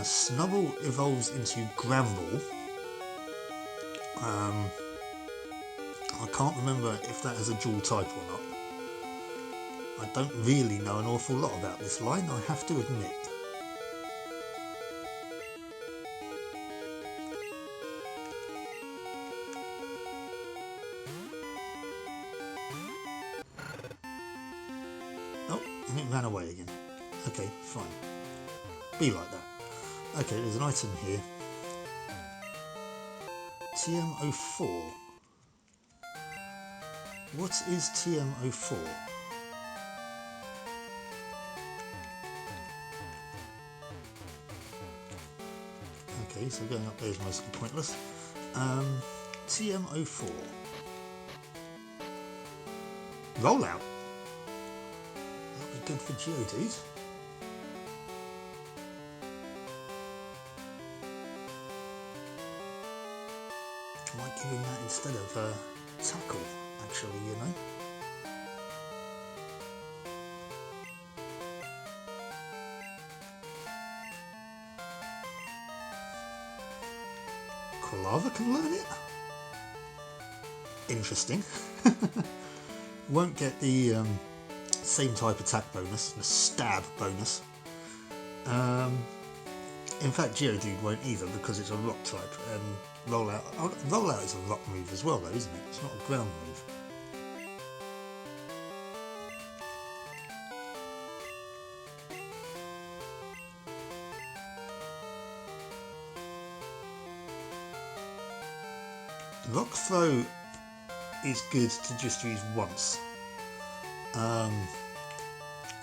Snubble evolves into Gramble. I can't remember if that has a dual type or not. I don't really know an awful lot about this line, I have to admit. Oh, and it ran away again. Okay, fine. Be like that. Okay, there's an item here. TM04. What is TM04? Okay, so going up there is mostly pointless. TM04. Rollout. That would be good for Geodude. I might give him that instead of tackle, actually, you know. Quilava can learn it? Interesting. Won't get the same type attack bonus, the stab bonus. In fact, Geodude won't either because it's a rock type, and Rollout is a rock move as well though, isn't it? It's not a ground move. Rock Throw is good to just use once.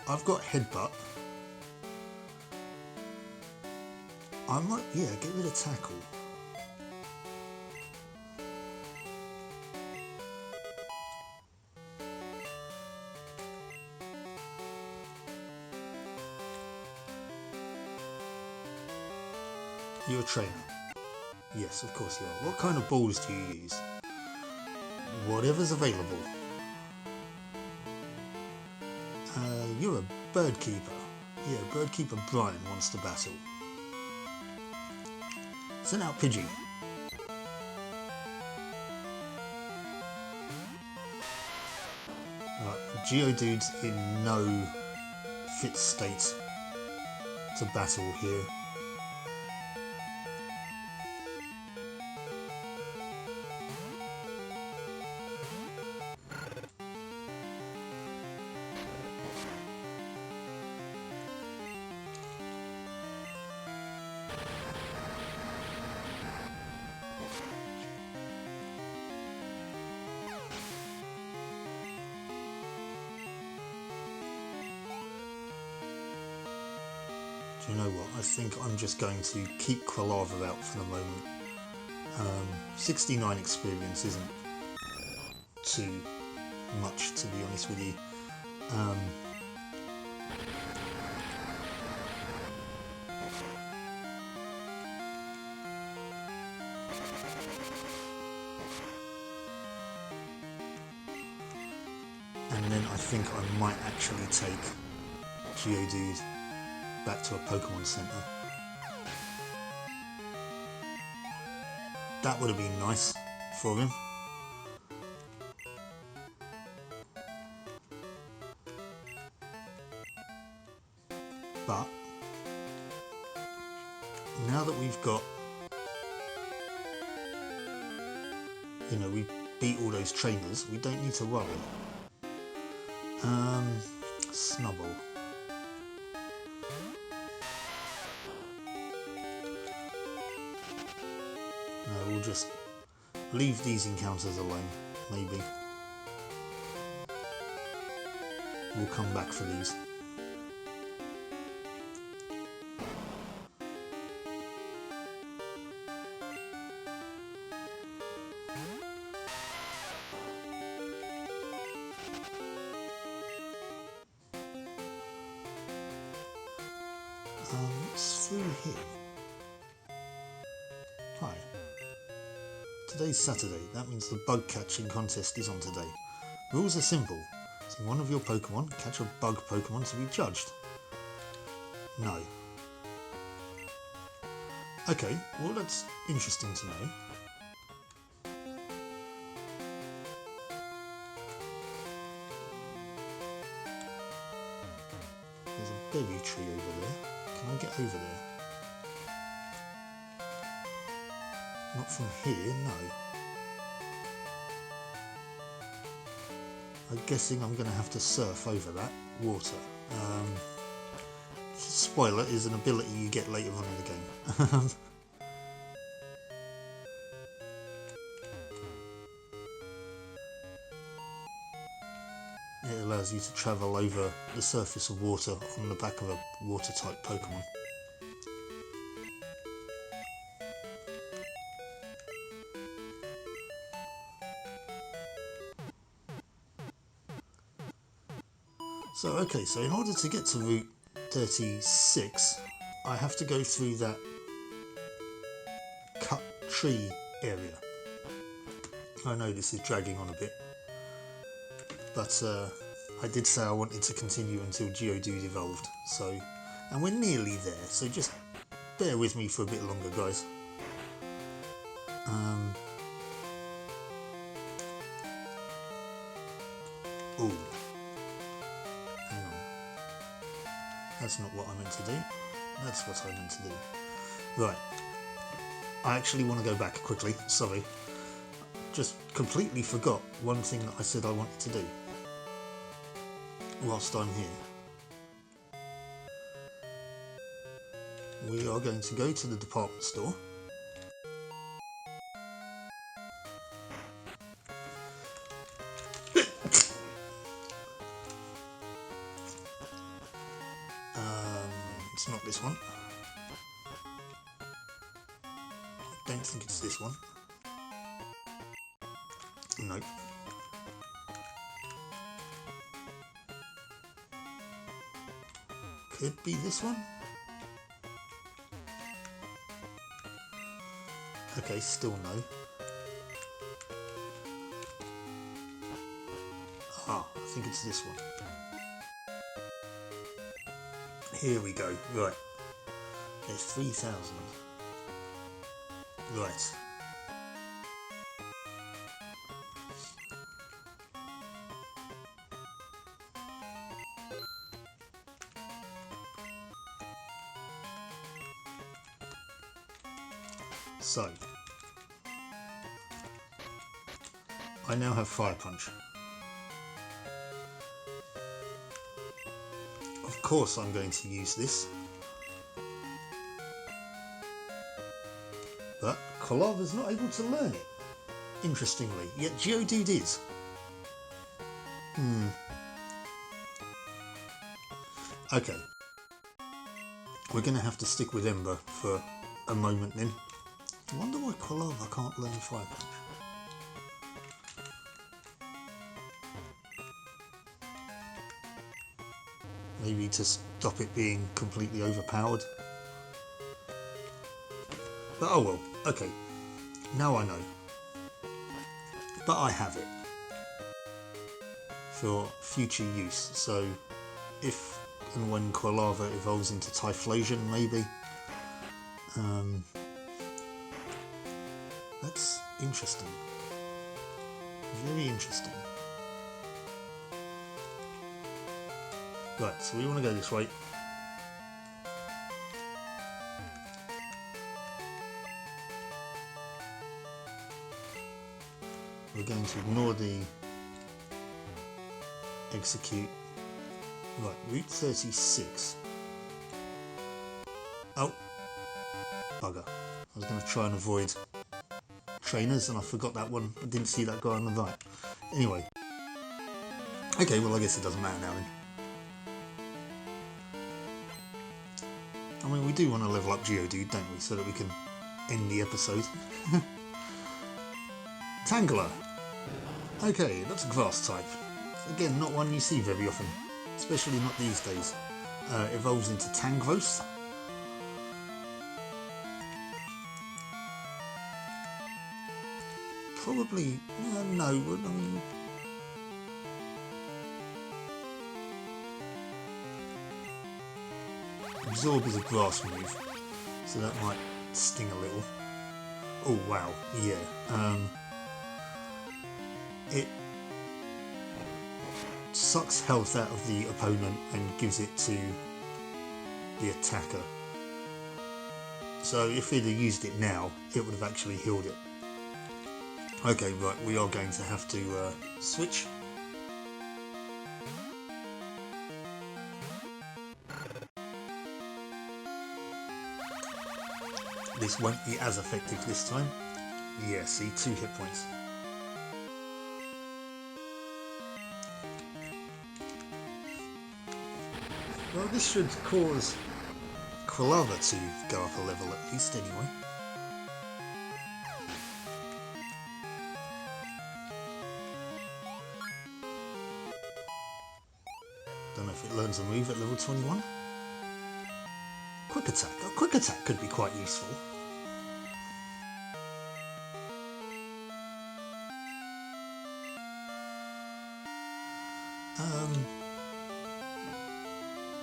I've got Headbutt. I might, yeah, get rid of Tackle. You're a trainer. Yes, of course you are. What kind of balls do you use? Whatever's available. You're a bird keeper. Yeah, bird keeper Brian wants to battle. Send out Pidgey. Right, Geodude's in no fit state to battle here. Do you know what? I think I'm just going to keep Quilava out for the moment. 69 experience isn't too much, to be honest with you. And then I think I might actually take Geodude back to a Pokemon Center. That would have been nice for him. But now that we've got, you know, we beat all those trainers, we don't need to worry. Snubble. No, we'll just leave these encounters alone, maybe. We'll come back for these. What's through here? Hi. Today's Saturday. That means the bug catching contest is on today. Rules are simple. See one of your Pokemon, catch a bug Pokemon to be judged. No. Okay, well that's interesting to know. There's a berry tree over there. Can I get over there? Not from here, no. I'm guessing I'm going to have to surf over that water. Spoiler is an ability you get later on in the game. It allows you to travel over the surface of water on the back of a water type Pokemon. So okay, so in order to get to Route 36, I have to go through that cut tree area. I know this is dragging on a bit, but I did say I wanted to continue until Geodude evolved, so, and we're nearly there, so just bear with me for a bit longer, guys. Ooh. Hang on. That's not what I meant to do. That's what I meant to do. Right. I actually want to go back quickly. Sorry. Just completely forgot one thing that I said I wanted to do whilst I'm here. We are going to go to the department store. It's not this one. Don't think it's this one. Nope. Could be this one. Okay, still no. Ah, I think it's this one. Here we go. Right. There's 3,000. Right. So, I now have Fire Punch. Of course I'm going to use this. But Quilava's not able to learn it, interestingly, yet Geodude is. Okay. We're going to have to stick with Ember for a moment then. I wonder why Quilava can't learn Fire Punch. Maybe to stop it being completely overpowered. But oh well, okay. Now I know. But I have it for future use. So if and when Quilava evolves into Typhlosion, maybe. That's interesting. Very interesting. Right, so we want to go this way. We're going to ignore the execute. Right, Route 36. Oh, bugger. I was going to try and avoid trainers and I forgot that one. I didn't see that guy on the right. Anyway. Okay, well I guess it doesn't matter now then. I mean, we do want to level up Geodude, don't we, so that we can end the episode. Tangler. Okay, that's a grass type. Again, not one you see very often, especially not these days. Evolves into Tangros. probably... no, I mean... Absorb is a grass move, so that might sting a little. Oh wow, yeah. It sucks health out of the opponent and gives it to the attacker. So if he'd have used it now, it would have actually healed it. Okay, right, we are going to have to switch. This won't be as effective this time. Yeah, see, 2 hit points. Well, this should cause Quilava to go up a level at least, anyway. Don't know if it learns a move at level 21. Quick attack. A quick attack could be quite useful.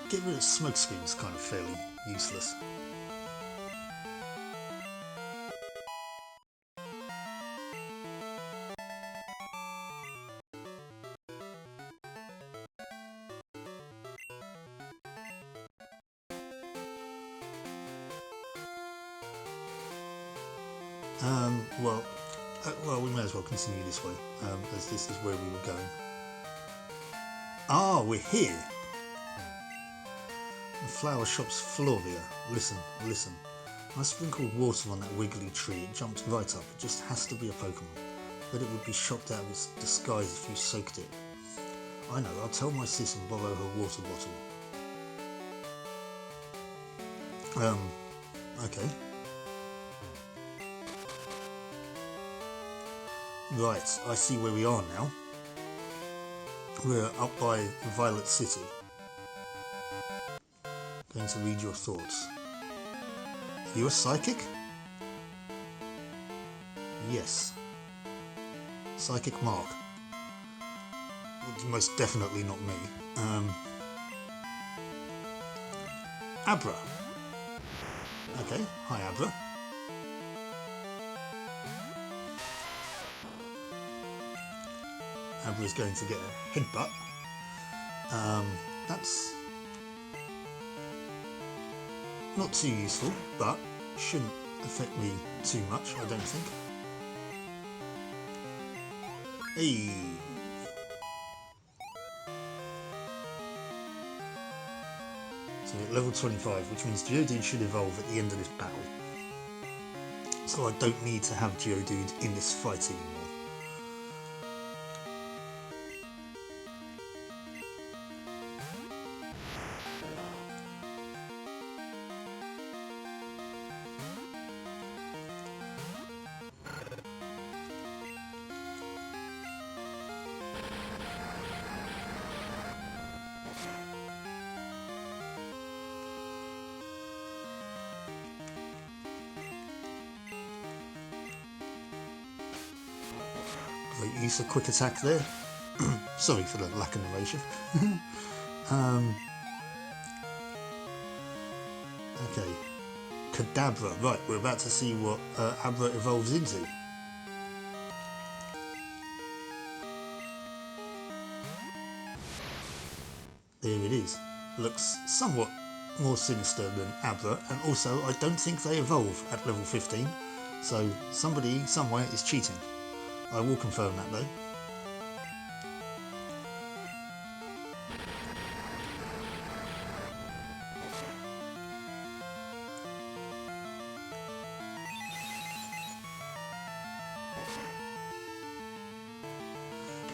Get rid of smoke screen's kind of fairly useless. Well, we may as well continue this way, as this is where we were going. Ah, we're here! The flower shop's Flavia. Listen, listen. I sprinkled water on that wiggly tree. It jumped right up. It just has to be a Pokemon. But it would be shocked out of its disguise if you soaked it. I know, I'll tell my sis and borrow her water bottle. Okay. Right, I see where we are now. We're up by Violet City. Going to read your thoughts. Are you a psychic? Yes. Psychic Mark. Most definitely not me. Abra. Okay, hi Abra. Abra's going to get a headbutt. That's not too useful, but shouldn't affect me too much, I don't think. Hey! So we're at level 25, which means Geodude should evolve at the end of this battle. So I don't need to have Geodude in this fight anymore. Great use of quick attack there. Sorry for the lack of narration. Okay. Kadabra. Right, we're about to see what Abra evolves into. There it is. Looks somewhat more sinister than Abra, and also I don't think they evolve at level 15, so somebody somewhere is cheating. I will confirm that though.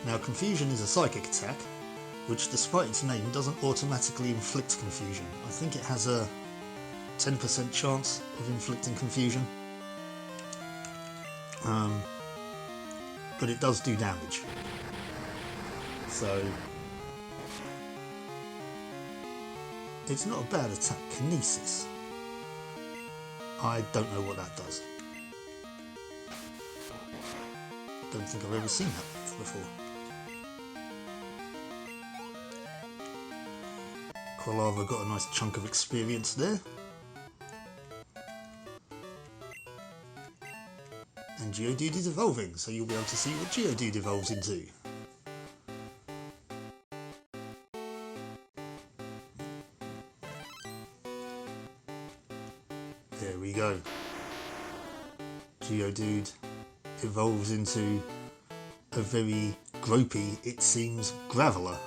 Now Confusion is a psychic attack, which despite its name doesn't automatically inflict confusion. I think it has a 10% chance of inflicting confusion. But it does do damage. So it's not a bad attack. Kinesis. I don't know what that does. Don't think I've ever seen that before. Quilava got a nice chunk of experience there. And Geodude is evolving, so you'll be able to see what Geodude evolves into. There we go. Geodude evolves into a very gropey, it seems, Graveler.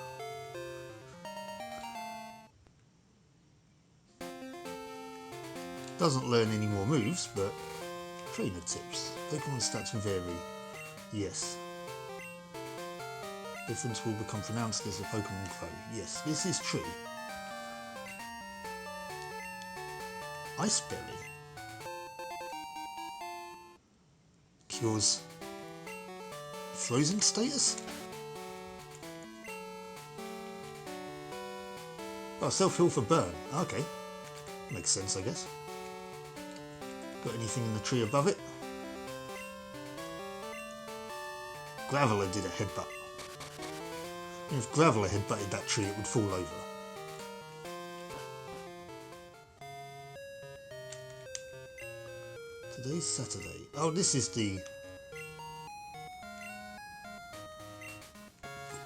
Doesn't learn any more moves, but trainer tips. Pokemon stats vary. Yes. Difference will become pronounced as the Pokemon grow. Yes, this is true. Iceberry cures frozen status? Oh, self-heal for burn. Okay. Makes sense, I guess. Got anything in the tree above it? Graveler did a headbutt. And if Graveler headbutted that tree, it would fall over. Today's Saturday. Oh, this is the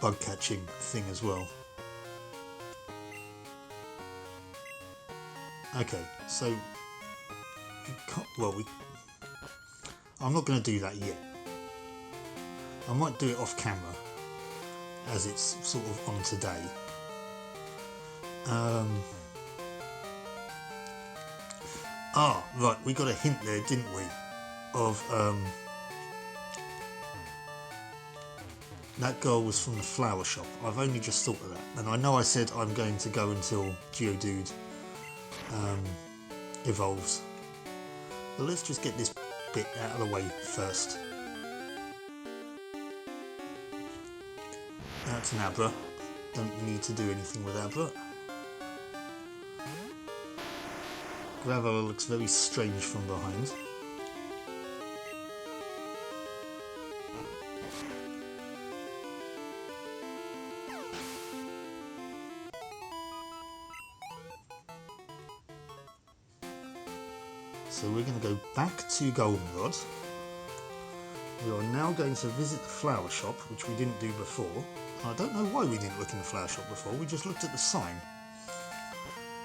bug catching thing as well. Okay, so I'm not going to do that yet. I might do it off camera as it's sort of on today. Right, we got a hint there, didn't we, of that girl was from the flower shop. I've only just thought of that, and I know I said I'm going to go until Geodude evolves, but let's just get this bit out of the way first. That's an Abra. Don't need to do anything with Abra. Graveler looks very strange from behind. So we're going to go back to Goldenrod. We are now going to visit the flower shop, which we didn't do before. I don't know why we didn't look in the flower shop before, we just looked at the sign.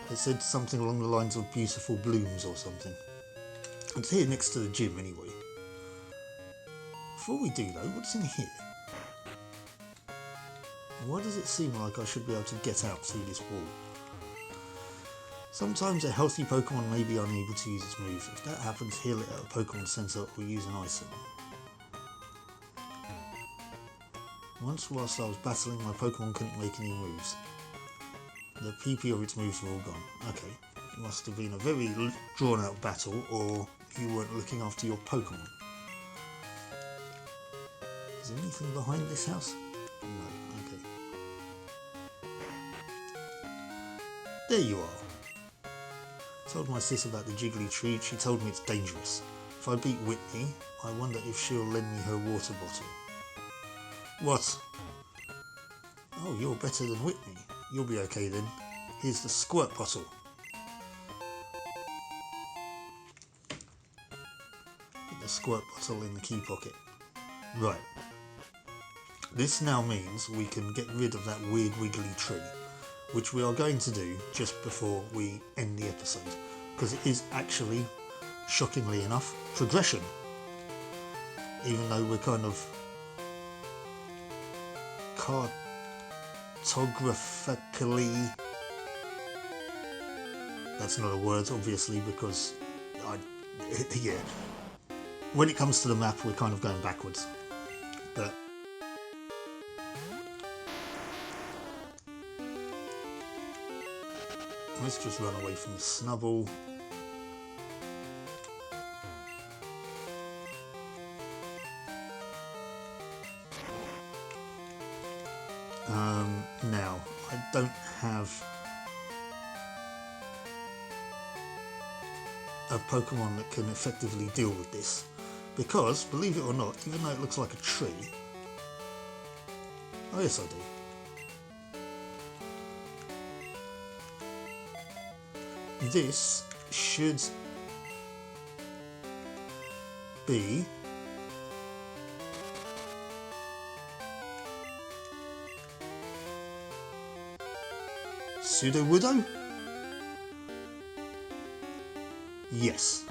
It said something along the lines of beautiful blooms or something. It's here next to the gym anyway. Before we do though, what's in here? Why does it seem like I should be able to get out through this wall? Sometimes a healthy Pokemon may be unable to use its move. If that happens, heal it at a Pokemon Center or use an item. Once whilst I was battling, my Pokemon couldn't make any moves. The PP of its moves were all gone. Okay, it must have been a very drawn out battle, or you weren't looking after your Pokemon. Is there anything behind this house? No, okay. There you are. Told my sis about the jiggly tree, she told me it's dangerous. If I beat Whitney, I wonder if she'll lend me her water bottle. What? Oh, you're better than Whitney. You'll be okay then. Here's the squirt bottle. Put the squirt bottle in the key pocket. Right. This now means we can get rid of that weird wiggly tree, which we are going to do just before we end the episode, because it is actually, shockingly enough, progression. Even though we're kind of cartographically, that's not a word obviously, because yeah, when it comes to the map we're kind of going backwards, but let's just run away from the Snubble. Now, I don't have a Pokemon that can effectively deal with this, Because, believe it or not, even though it looks like a tree... Oh yes I do. This should be pseudo-widow? Yes.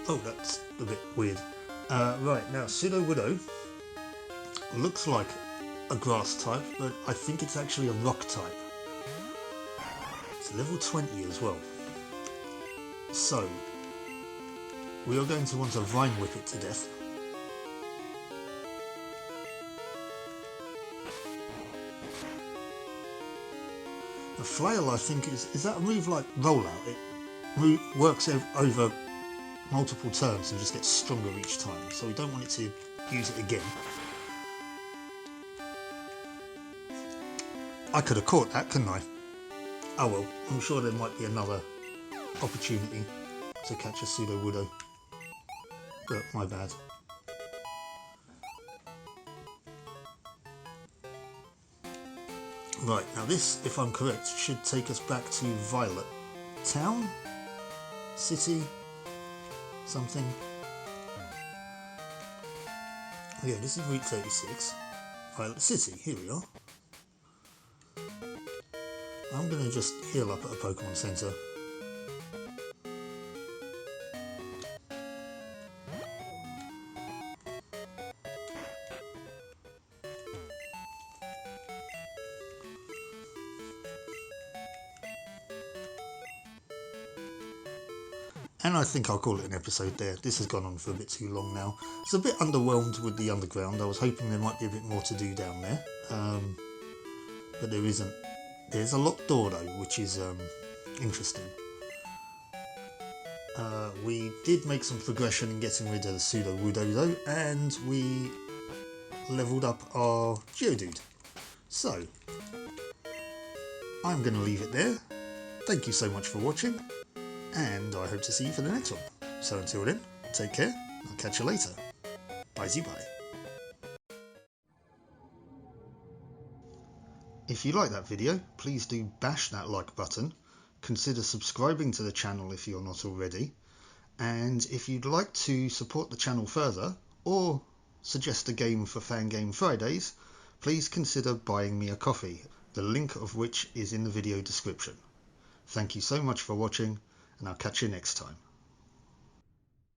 Oh, that's a bit weird. Right, now pseudo-widow looks like a grass type, but I think it's actually a rock type. It's level 20 as well. So, we are going to want to vine whip it to death. The flail, I think, is that a move like rollout? It works over multiple turns and just gets stronger each time, so we don't want it to use it again. I could have caught that, couldn't I? Oh well, I'm sure there might be another opportunity to catch a pseudo-widow, but my bad. Right, now this, if I'm correct, should take us back to Violet Town? City? Something? Yeah, this is Route 36. Violet City, here we are. I'm going to just heal up at a Pokemon Center. And I think I'll call it an episode there. This has gone on for a bit too long now. It's a bit underwhelmed with the underground. I was hoping there might be a bit more to do down there. But there isn't. There's a locked door though, which is interesting. We did make some progression in getting rid of the pseudo-widow though, and we leveled up our Geodude. So, I'm going to leave it there. Thank you so much for watching, and I hope to see you for the next one. So until then, take care, I'll catch you later. Bye-bye. If you like that video, please do bash that like button, consider subscribing to the channel if you're not already, and if you'd like to support the channel further, or suggest a game for Fangame Fridays, please consider buying me a coffee, the link of which is in the video description. Thank you so much for watching, and I'll catch you next time.